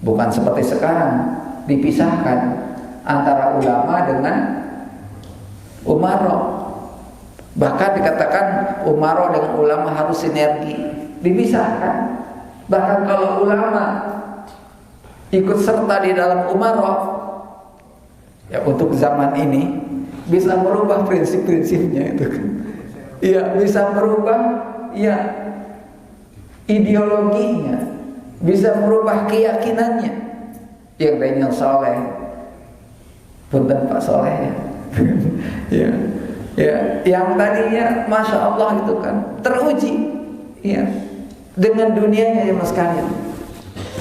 Bukan seperti sekarang dipisahkan antara ulama dengan umaro. Bahkan dikatakan umaro dengan ulama harus sinergi, dipisahkan. Bahkan kalau ulama ikut serta di dalam umaro, ya untuk zaman ini bisa merubah prinsip-prinsipnya itu kan. Ya bisa merubah ya ideologinya, bisa merubah keyakinannya. Yang lainnya soleh, punten Pak Soleh ya. Ya, ya, yang tadinya masya Allah itu kan teruji, ya, dengan dunianya ya mas sekalian.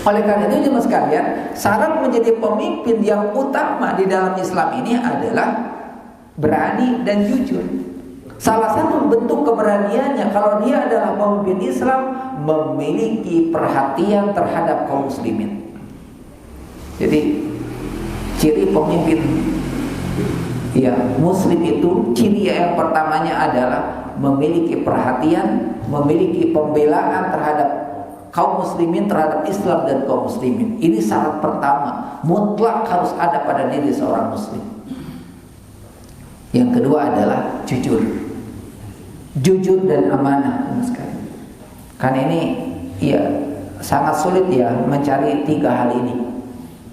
Oleh karena itu jemaah sekalian, syarat menjadi pemimpin yang utama di dalam Islam ini adalah berani dan jujur. Salah satu bentuk keberaniannya kalau dia adalah pemimpin Islam, memiliki perhatian terhadap kaum muslimin. Jadi ciri pemimpin ya muslim itu, ciri yang pertamanya adalah memiliki perhatian, memiliki pembelaan terhadap kaum muslimin, terhadap Islam dan kaum muslimin. Ini syarat pertama, mutlak harus ada pada diri seorang muslim. Yang kedua adalah jujur. Jujur dan amanah sekali. Karena ini ya sangat sulit ya mencari tiga hal ini.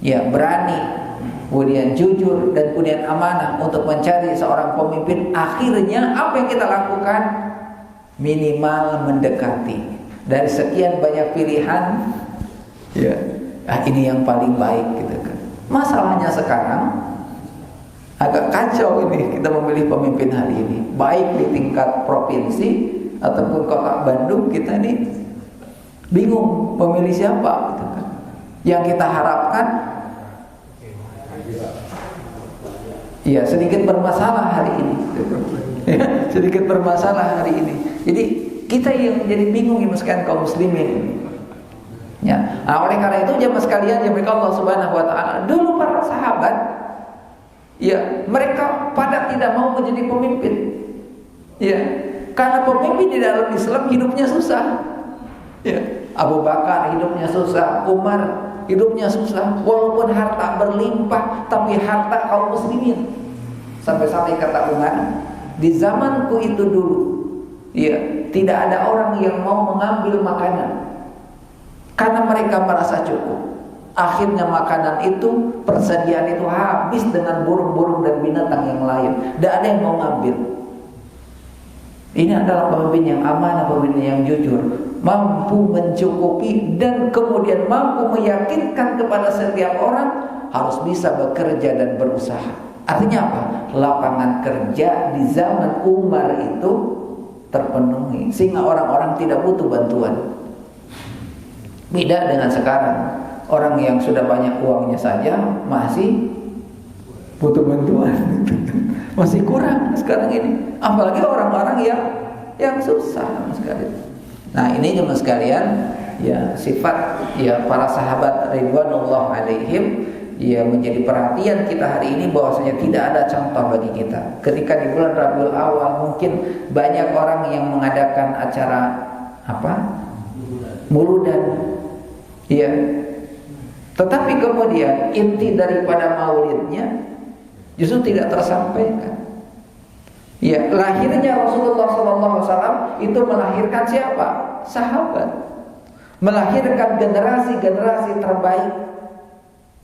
Ya berani, kemudian jujur dan kemudian amanah untuk mencari seorang pemimpin. Akhirnya apa yang kita lakukan? Minimal mendekati. Dari sekian banyak pilihan, ya ini yang paling baik gitu kan. Masalahnya sekarang agak kacau ini kita memilih pemimpin hari ini, baik di tingkat provinsi ataupun kota Bandung. Kita ini bingung memilih siapa gitu kan. Yang kita harapkan ya sedikit bermasalah hari ini gitu. Ya, sedikit bermasalah hari ini. Jadi kita yang jadi bingung ya meski kaum muslimin. Ya, nah, oleh karena itu jemaah sekalian yang Allah Subhanahu wa taala, dulu para sahabat ya, mereka pada tidak mau menjadi pemimpin. Ya, karena pemimpin di dalam Islam hidupnya susah. Ya, Abu Bakar hidupnya susah, Umar hidupnya susah, walaupun harta berlimpah, tapi harta kaum muslimin. Sampai-sampai kata Umar, di zamanku itu dulu, ya, tidak ada orang yang mau mengambil makanan karena mereka merasa cukup. Akhirnya makanan itu, persediaan itu habis dengan burung-burung dan binatang yang lain. Tidak ada yang mau ngambil. Ini adalah pemimpin yang amanah, pemimpin yang jujur, mampu mencukupi dan kemudian mampu meyakinkan kepada setiap orang harus bisa bekerja dan berusaha. Artinya apa? Lapangan kerja di zaman Umar itu terpenuhi sehingga orang-orang tidak butuh bantuan. Beda dengan sekarang. Orang yang sudah banyak uangnya saja masih butuh bantuan. Masih kurang sekarang ini. Apalagi orang-orang yang susah sekali. Nah, ini jemaah sekalian, ya sifat ya para sahabat ridwanullah alaihim ya menjadi perhatian kita hari ini, bahwasanya tidak ada contoh bagi kita. Ketika di bulan Rabiul Awal mungkin banyak orang yang mengadakan acara apa? Muludan. Ya. Tetapi kemudian inti daripada maulidnya justru tidak tersampaikan. Ya, lahirnya Rasulullah SAW itu melahirkan siapa? Sahabat. Melahirkan generasi-generasi terbaik.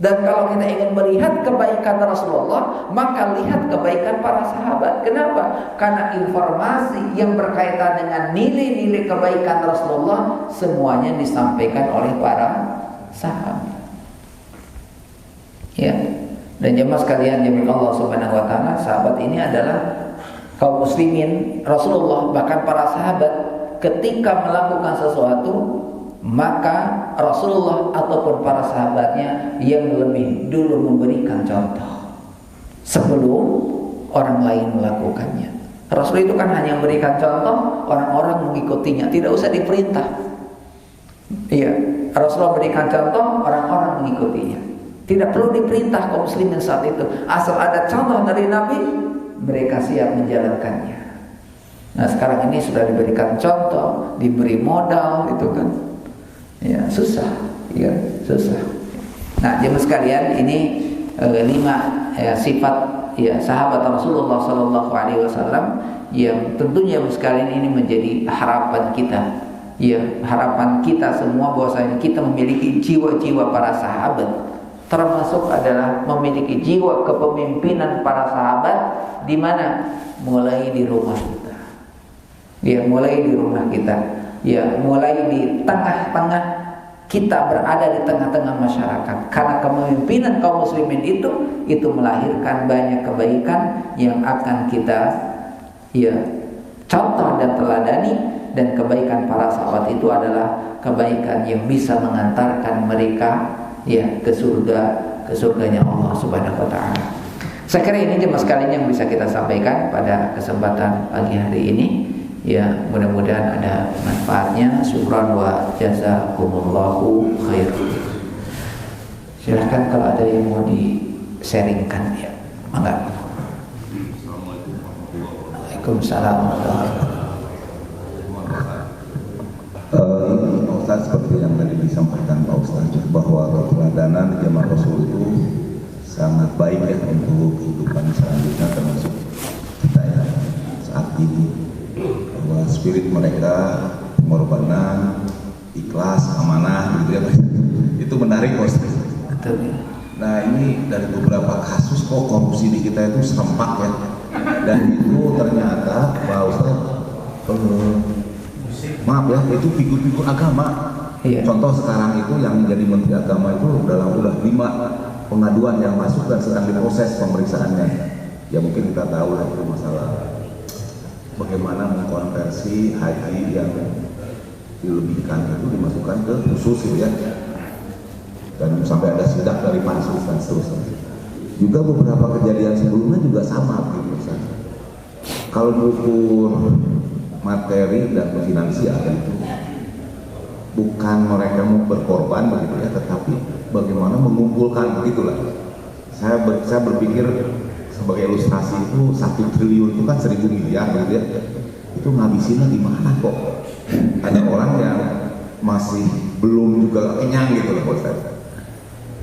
Dan kalau kita ingin melihat kebaikan Rasulullah, maka lihat kebaikan para sahabat. Kenapa? Karena informasi yang berkaitan dengan nilai-nilai kebaikan Rasulullah semuanya disampaikan oleh para sahabat. Ya. Dan jemaah sekalian yang Allah Subhanahu wa taala, sahabat ini adalah kaum muslimin Rasulullah, bahkan para sahabat ketika melakukan sesuatu, maka Rasulullah ataupun para sahabatnya yang lebih dulu memberikan contoh sebelum orang lain melakukannya. Rasul itu kan hanya memberikan contoh, orang-orang mengikutinya, tidak usah diperintah. Iya, Rasulullah berikan contoh, orang-orang mengikutinya. Tidak perlu diperintah kaum muslimin saat itu. Asal ada contoh dari Nabi, mereka siap menjalankannya. Nah, sekarang ini sudah diberikan contoh, diberi modal, itu kan, ya susah, ya susah. Nah, jemaah sekalian, ini 5 sifat ya sahabat Rasulullah Sallallahu Alaihi Wasallam yang tentunya jemaah sekalian ini menjadi harapan kita, ya harapan kita semua bahwasanya kita memiliki jiwa-jiwa para sahabat. Termasuk adalah memiliki jiwa kepemimpinan para sahabat, di mana mulai di rumah kita, ya mulai di rumah kita, ya mulai di tengah-tengah kita berada di tengah-tengah masyarakat. Karena kepemimpinan kaum muslimin itu melahirkan banyak kebaikan yang akan kita ya contoh dan teladani. Dan kebaikan para sahabat itu adalah kebaikan yang bisa mengantarkan mereka ya ke surganya Allah Subhanahu wa taala. Saya kira ini jemaah sekalian yang bisa kita sampaikan pada kesempatan pagi hari ini. Ya, mudah-mudahan ada manfaatnya. Syukran wa jazakumullahu khair. Silakan kalau ada yang mau di-sharingkan ya. Mangga. Waalaikumsalam warahmatullahi wabarakatuh. Ustaz, seperti yang tadi disampaikan Pak Ustaz, bahwa keteladanan jamaah Rasul itu sangat baik ya untuk kehidupan selanjutnya, termasuk kita ya saat ini, bahwa spirit mereka pengorbanan, ikhlas, amanah gitu ya, itu menarik Ustaz. Nah, ini dari beberapa kasus kok korupsi di kita itu serempak ya, dan itu ternyata Pak Ustaz maaf ya, itu figur-figur agama. Iya. Contoh sekarang itu yang menjadi Menteri Agama itu udah 5 pengaduan yang masuk dan sedang diproses pemeriksaannya. Ya mungkin kita tahu lah itu masalah bagaimana mengkonversi haji yang dilebihkan itu dimasukkan ke khusus gitu ya. Dan sampai ada sidak dari pansus dan seterusnya. Juga beberapa kejadian sebelumnya juga sama gitu. Kalau diukur materi dan finansial itu bukan mereka mau berkorban begitu ya, tetapi bagaimana mengumpulkan begitulah. Saya berpikir sebagai ilustrasi itu 1 triliun itu kan 1.000 miliar gitu ya, itu ngabisinnya di mana kok? Ada orang yang masih belum juga kenyang gitu loh Ustaz.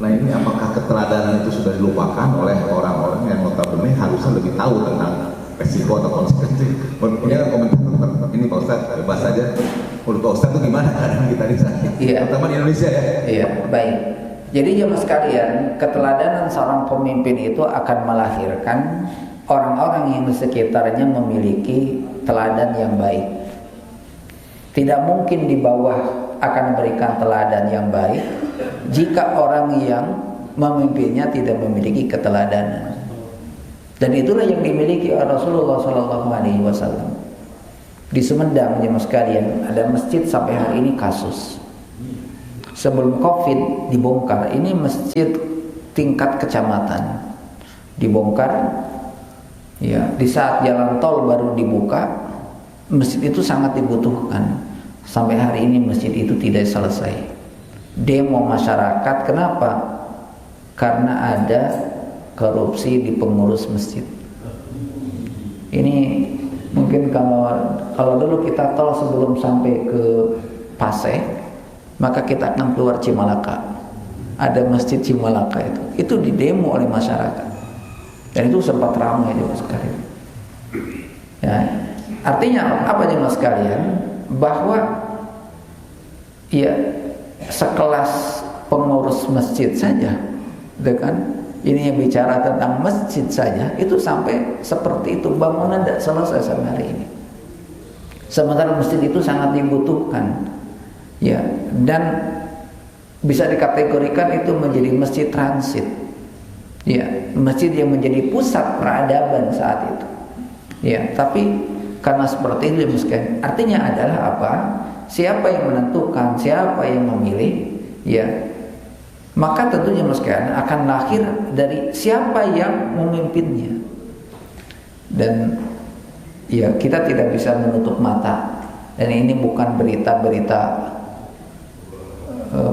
Nah, ini apakah keteladanan itu sudah dilupakan oleh orang-orang yang notabene harusnya lebih tahu tentang resiko atau konsekuensi? Punya komentar tentang ini Pak Ustaz, bebas saja. Menurut Pak Ustaz itu gimana keadaan kita di sana? Iya. Terutama di Indonesia ya. Iya, baik. Jadi jemaah sekalian, keteladanan seorang pemimpin itu akan melahirkan orang-orang yang di sekitarnya memiliki teladan yang baik. Tidak mungkin di bawah akan memberikan teladan yang baik jika orang yang memimpinnya tidak memiliki keteladanan. Dan itulah yang dimiliki oleh Rasulullah Sallallahu Alaihi Wasallam. Di Sumedang jemaah sekalian ada masjid sampai hari ini kasus. Sebelum Covid dibongkar, ini masjid tingkat kecamatan dibongkar. Ya, di saat jalan tol baru dibuka, masjid itu sangat dibutuhkan. Sampai hari ini masjid itu tidak selesai. Demo masyarakat, kenapa? Karena ada korupsi di pengurus masjid. Ini mungkin kalau dulu kita tol sebelum sampai ke Paseh, maka kita akan keluar Cimalaka. Ada masjid Cimalaka itu didemo oleh masyarakat. Dan itu sempat ramai juga sekali. Ya, artinya apa jemaah sekalian? Bahwa ya sekelas pengurus masjid saja gitu kan? Ini yang bicara tentang masjid saja itu sampai seperti itu, bangunan tidak selesai sampai hari ini. Sementara masjid itu sangat dibutuhkan, ya, dan bisa dikategorikan itu menjadi masjid transit, ya, masjid yang menjadi pusat peradaban saat itu, ya. Tapi karena seperti itu, artinya adalah apa? Siapa yang menentukan, siapa yang memilih, ya, maka tentunya akan lahir dari siapa yang memimpinnya. Dan ya, kita tidak bisa menutup mata. Dan ini bukan berita-berita,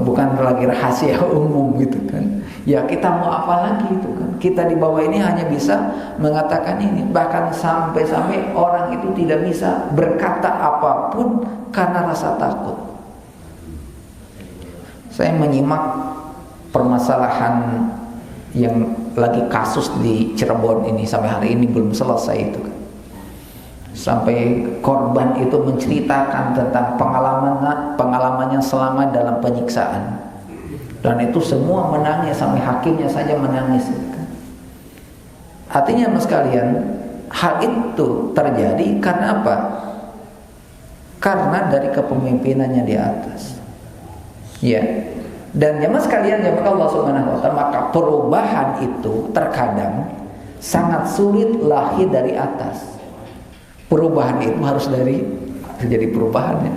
bukan lagi rahasia umum gitu kan. Ya, kita mau apa lagi itu kan? Kita di bawah ini hanya bisa mengatakan ini. Bahkan sampai-sampai orang itu tidak bisa berkata apapun karena rasa takut. Saya menyimak permasalahan yang lagi kasus di Cirebon ini sampai hari ini belum selesai itu kan. Sampai korban itu menceritakan tentang pengalamannya selama dalam penyiksaan, dan itu semua menangis, sampai hakimnya saja menangis gitu kan. Artinya mas sekalian, hal itu terjadi karena apa? Karena dari kepemimpinannya di atas, ya. Dan jemaah sekalian, jemaah Allah Subhanahu wa taala, maka perubahan itu terkadang sangat sulit lahir dari atas. Perubahan itu harus jadi perubahannya.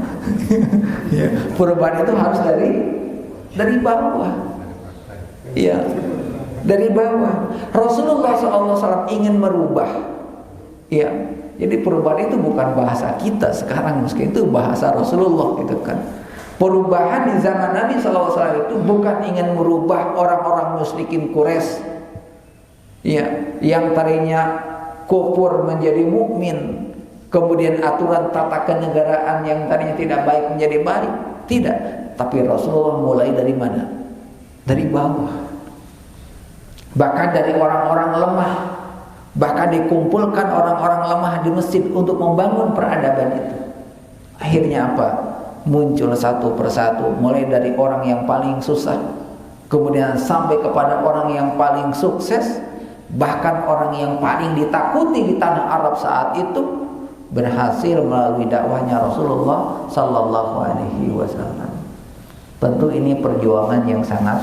Ya, perubahan itu harus dari bawah. Iya, dari bawah. Rasulullah SAW ingin merubah. Ya, jadi perubahan itu bukan bahasa kita sekarang, meski itu bahasa Rasulullah gitu kan. Perubahan di zaman Nabi SAW itu bukan ingin merubah orang-orang musyrikin Quraisy, ya, yang tadinya kufur menjadi mukmin, kemudian aturan tata kenegaraan yang tadinya tidak baik menjadi baik. Tidak. Tapi Rasulullah mulai dari mana? Dari bawah. Bahkan dari orang-orang lemah. Bahkan dikumpulkan orang-orang lemah di masjid untuk membangun peradaban itu. Akhirnya apa? Muncul satu persatu, mulai dari orang yang paling susah, kemudian sampai kepada orang yang paling sukses, bahkan orang yang paling ditakuti di tanah Arab saat itu berhasil melalui dakwahnya Rasulullah Sallallahu Alaihi Wasallam. Tentu ini perjuangan yang sangat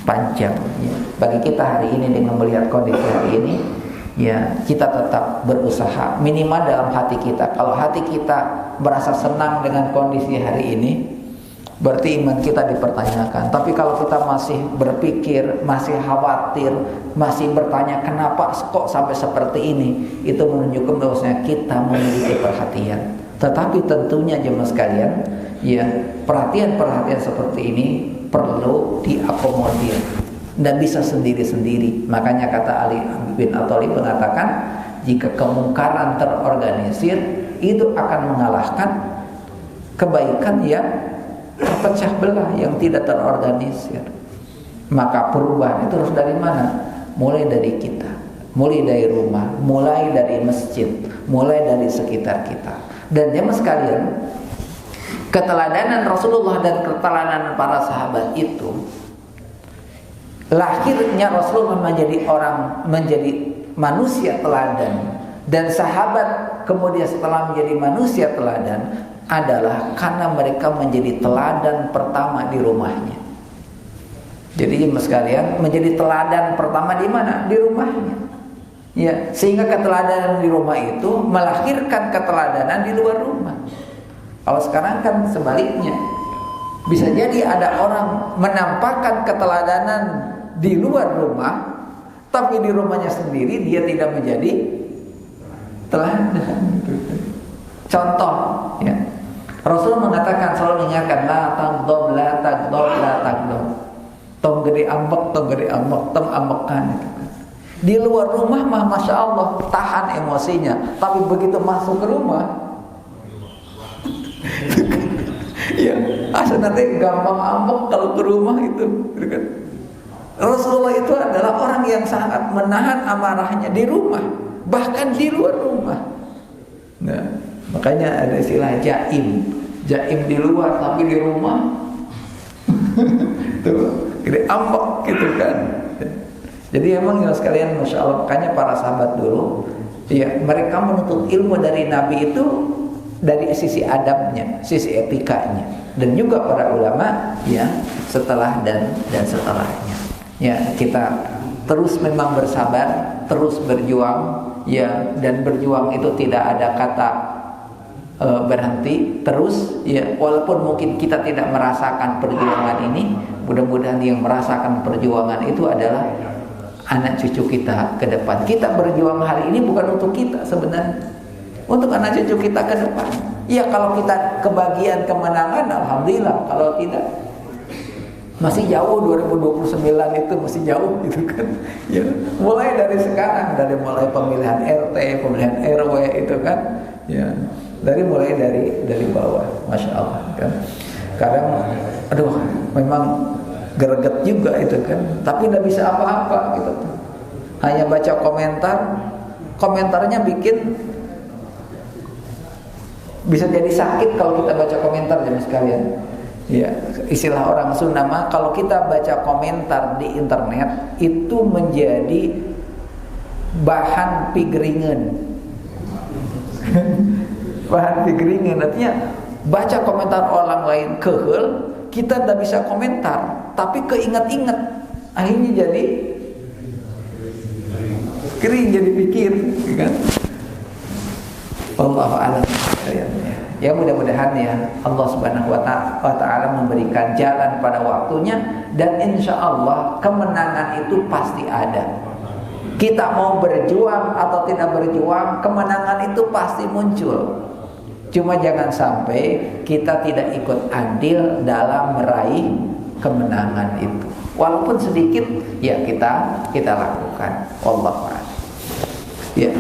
panjang, ya. Bagi kita hari ini dengan melihat kondisi hari ini, ya, kita tetap berusaha minimal dalam hati kita. Kalau hati kita merasa senang dengan kondisi hari ini, berarti iman kita dipertanyakan. Tapi kalau kita masih berpikir, masih khawatir, masih bertanya kenapa kok sampai seperti ini, itu menunjukkan bahwasanya kita memiliki perhatian. Tetapi tentunya jemaah sekalian, ya, perhatian-perhatian seperti ini perlu diakomodir, dan bisa sendiri-sendiri. Makanya kata Ali bin Abi Thalib mengatakan, jika kemungkaran terorganisir itu akan mengalahkan kebaikan yang terpecah belah, yang tidak terorganisir. Maka perubahan itu harus dari mana? Mulai dari kita, mulai dari rumah, mulai dari masjid, mulai dari sekitar kita. Dan jemaah sekalian, keteladanan Rasulullah dan keteladanan para sahabat itu, lahirnya Rasulullah menjadi manusia teladan, dan sahabat kemudian setelah menjadi manusia teladan adalah karena mereka menjadi teladan pertama di rumahnya. Jadi jemaah sekalian, menjadi teladan pertama di mana? Di rumahnya. Ya, sehingga keteladanan di rumah itu melahirkan keteladanan di luar rumah. Kalau sekarang kan sebaliknya. Bisa jadi ada orang menampakkan keteladanan di luar rumah, tapi di rumahnya sendiri dia tidak menjadi teladan. Contoh, ya. Rasul mengatakan, selalu mengingatkan, la tagdob, la tagdob, la tagdob. Tong gede ambek, tong gede ambek, tong ambekan. Di luar rumah mah masya Allah tahan emosinya, tapi begitu masuk ke rumah, ya, asal nanti gampang ambek kalau ke rumah itu. Rasulullah itu adalah orang yang sangat menahan amarahnya di rumah, bahkan di luar rumah. Nah, makanya ada istilah jaim di luar tapi di rumah. Tuh, gede ambek gitu kan. Jadi emang ya sekalian, masya Allah, makanya para sahabat dulu, ya mereka menuntut ilmu dari Nabi itu dari sisi adabnya, sisi etikanya, dan juga para ulama ya setelah dan setelahnya. Ya kita terus memang bersabar, terus berjuang, ya, dan berjuang itu tidak ada kata berhenti, terus ya, walaupun mungkin kita tidak merasakan perjuangan ini, mudah-mudahan yang merasakan perjuangan itu adalah anak cucu kita ke depan. Kita berjuang hari ini bukan untuk kita sebenarnya, untuk anak cucu kita ke depan. Ya kalau kita kebagian kemenangan, alhamdulillah. Kalau tidak, masih jauh. 2029 itu masih jauh gitu kan. Ya, mulai dari sekarang, dari mulai pemilihan RT, pemilihan RW itu kan, ya, mulai dari bawah, masya Allah kan. Kadang, aduh, memang greget juga itu kan, tapi tidak bisa apa-apa gitu. Hanya baca komentarnya bikin bisa jadi sakit kalau kita baca komentar jemaah sekalian. Ya, istilah orang Sunda mah kalau kita baca komentar di internet itu menjadi bahan pigringan. Bahan pigringan artinya baca komentar orang lain kehel, kita tidak bisa komentar, tapi keinget-inget, akhirnya jadi kering, jadi pikir, kan? Wallahu a'lam. Ya mudah-mudahan ya Allah Subhanahu wa ta'ala memberikan jalan pada waktunya, dan insya Allah kemenangan itu pasti ada. Kita mau berjuang atau tidak berjuang, kemenangan itu pasti muncul. Cuma jangan sampai kita tidak ikut andil dalam meraih kemenangan itu. Walaupun sedikit, ya kita lakukan. Wallahu a'lam. Ya.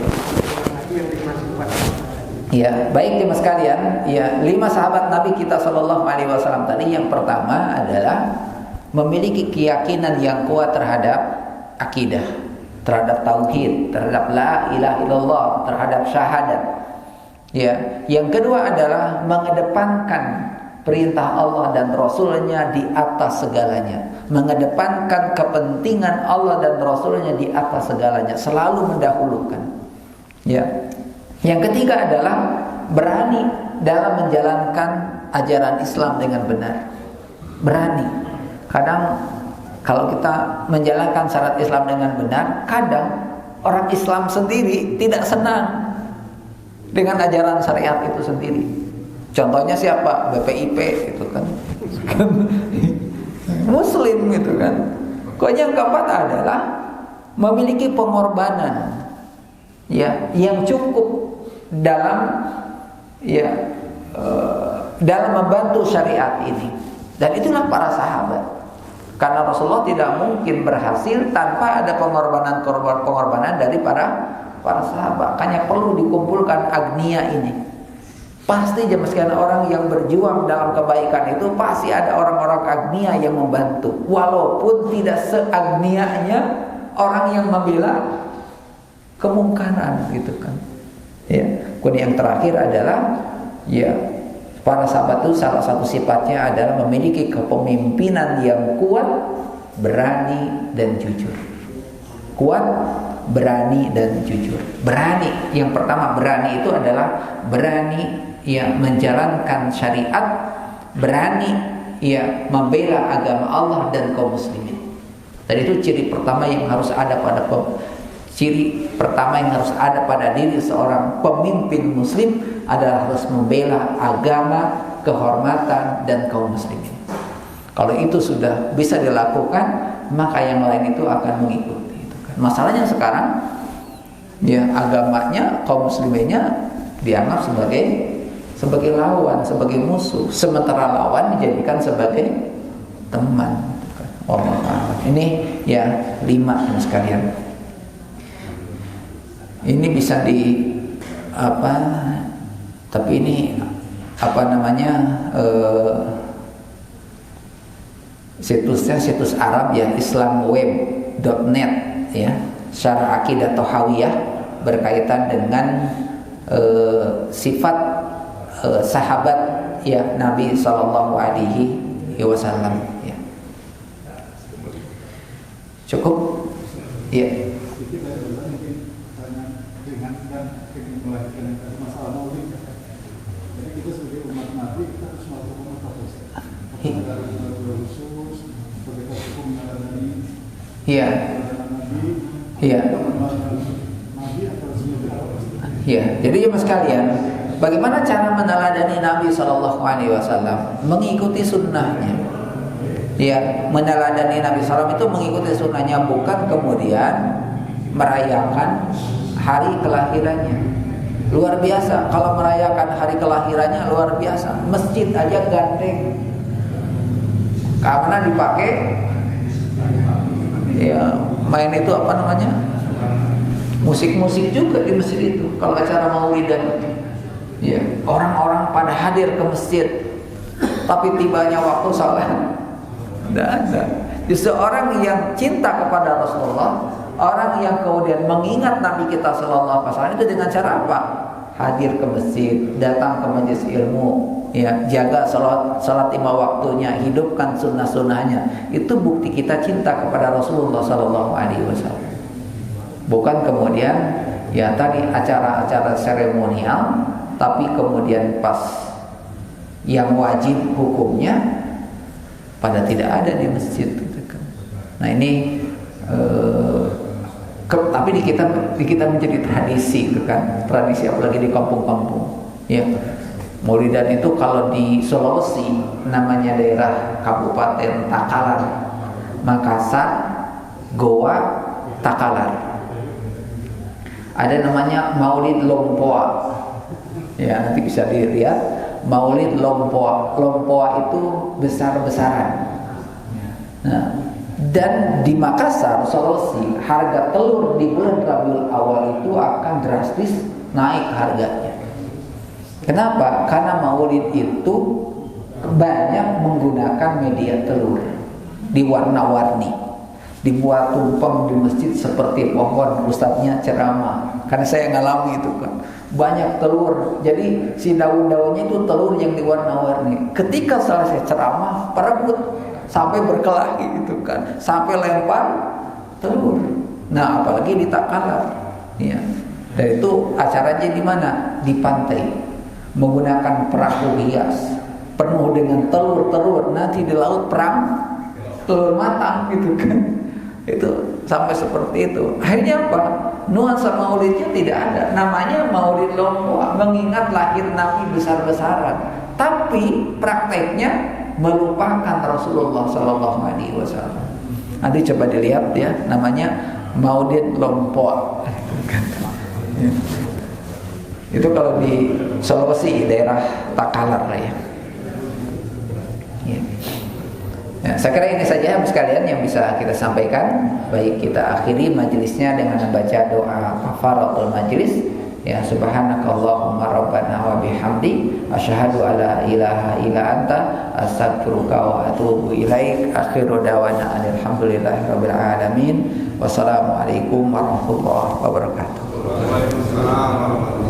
Ya, baik jemaah sekalian, ya 5 sahabat Nabi kita Shallallahu Alaihi Wasallam tadi, yang pertama adalah memiliki keyakinan yang kuat terhadap akidah, terhadap tauhid, terhadap la ilaha illallah, terhadap syahadat. Ya, yang kedua adalah mengedepankan perintah Allah dan Rasulnya di atas segalanya, mengedepankan kepentingan Allah dan Rasulnya di atas segalanya, selalu mendahulukan. Ya. Yang ketiga adalah berani dalam menjalankan ajaran Islam dengan benar. Berani. Kadang kalau kita menjalankan syariat Islam dengan benar, kadang orang Islam sendiri tidak senang dengan ajaran syariat itu sendiri. Contohnya siapa? BPIP itu kan. Muslim gitu kan. Kok yang keempat adalah memiliki pengorbanan, ya, yang cukup dalam dalam membantu syariat ini. Dan itulah para sahabat. Karena Rasulullah tidak mungkin berhasil tanpa ada pengorbanan dari para sahabat. Makanya perlu dikumpulkan agnia ini. Pasti jemaah sekalian, orang yang berjuang dalam kebaikan itu pasti ada orang-orang agnia yang membantu, walaupun tidak seagnianya orang yang membela kemungkaran gitu kan. Ya, kemudian yang terakhir adalah ya, para sahabat itu salah satu sifatnya adalah memiliki kepemimpinan yang kuat, berani dan jujur. Kuat, berani dan jujur. Berani, yang pertama berani itu adalah berani ya menjalankan syariat, berani ya membela agama Allah dan kaum muslimin. Dan itu ciri pertama yang harus ada pada diri seorang pemimpin muslim adalah harus membela agama, kehormatan dan kaum muslimin. Kalau itu sudah bisa dilakukan, maka yang lain itu akan mengikuti. Masalahnya sekarang ya agamanya, kaum musliminnya dianggap sebagai lawan, sebagai musuh, sementara lawan dijadikan sebagai teman. Ini ya 5 sekalian. Ini bisa tapi ini situsnya situs Arab ya, islamweb.net ya, syarah akidah Thahawiyah berkaitan dengan sifat sahabat ya Nabi Sallallahu Alaihi Wasallam ya. Cukup? Iya. Iya. Iya. Iya. Jadi jemaah sekalian, bagaimana cara meneladani Nabi Shallallahu Alaihi Wasallam? Mengikuti sunnahnya. Ya, meneladani Nabi SAW itu mengikuti sunnahnya, bukan kemudian merayakan hari kelahirannya. Luar biasa, kalau merayakan hari kelahirannya luar biasa. Masjid aja gandeng, karena dipakai ya main itu apa namanya, musik-musik juga di masjid itu. Kalau acara maulidan, ya orang-orang pada hadir ke masjid, tapi tibanya waktu salat tidak ada. Justru orang yang cinta kepada Rasulullah, orang yang kemudian mengingat Nabi kita Sallallahu Alaihi Wasallam itu dengan cara apa? Hadir ke masjid, datang ke majelis ilmu, ya, jaga salat 5 waktunya, hidupkan sunnah-sunnahnya. Itu bukti kita cinta kepada Rasulullah Sallallahu Alaihi Wasallam. Bukan kemudian ya tadi acara-acara seremonial, tapi kemudian pas yang wajib hukumnya pada tidak ada di masjid. Nah ini tapi di kita menjadi tradisi, gitu kan? Tradisi apalagi di kampung-kampung. Ya, Maulidan itu kalau di Sulawesi namanya daerah Kabupaten Takalar, Makassar, Goa, Takalar. Ada namanya Maulid Lompoa. Ya, nanti bisa dilihat. Maulid Lompoa. Lompoa itu besar-besaran. Nah, dan di Makassar, Sulawesi, harga telur di bulan Rabiul Awal itu akan drastis naik harganya. Kenapa? Karena Maulid itu banyak menggunakan media telur, diwarna-warni, dibuat tumpeng di masjid seperti pohon, ustadznya ceramah. Karena saya ngalami itu kan, banyak telur. Jadi si daun-daunnya itu telur yang diwarna-warni. Ketika selesai ceramah, perebut sampai berkelahi gitu kan, sampai lempar telur. Nah, apalagi di Takalar, ya. Dan itu acaranya di mana? Di pantai, menggunakan perahu hias penuh dengan telur-telur. Nanti di laut perang telur matang gitu kan. Itu sampai seperti itu. Akhirnya apa? Nuansa maulidnya tidak ada. Namanya Maulid Lompoa, mengingat lahir Nabi besar-besaran. Tapi prakteknya melupakan Rasulullah Sallallahu Alaihi Wasallam. Nanti coba dilihat ya, namanya Maulid Lompoa. Itu kalau di Sulawesi daerah Takalar ya. Nah, saya kira ini saja sekalian yang bisa kita sampaikan. Baik, kita akhiri majelisnya dengan membaca doa kafaratul majelis. Ya, subhanakallahumma rabbana wa bihamdi asyhadu alla ilaha illa anta astaghfiruka wa atubu ilaik. Akhiru dawana alhamdulillahirabbil alamin. Wassalamualaikum warahmatullahi wabarakatuh. Waalaikumsalam warahmatullahi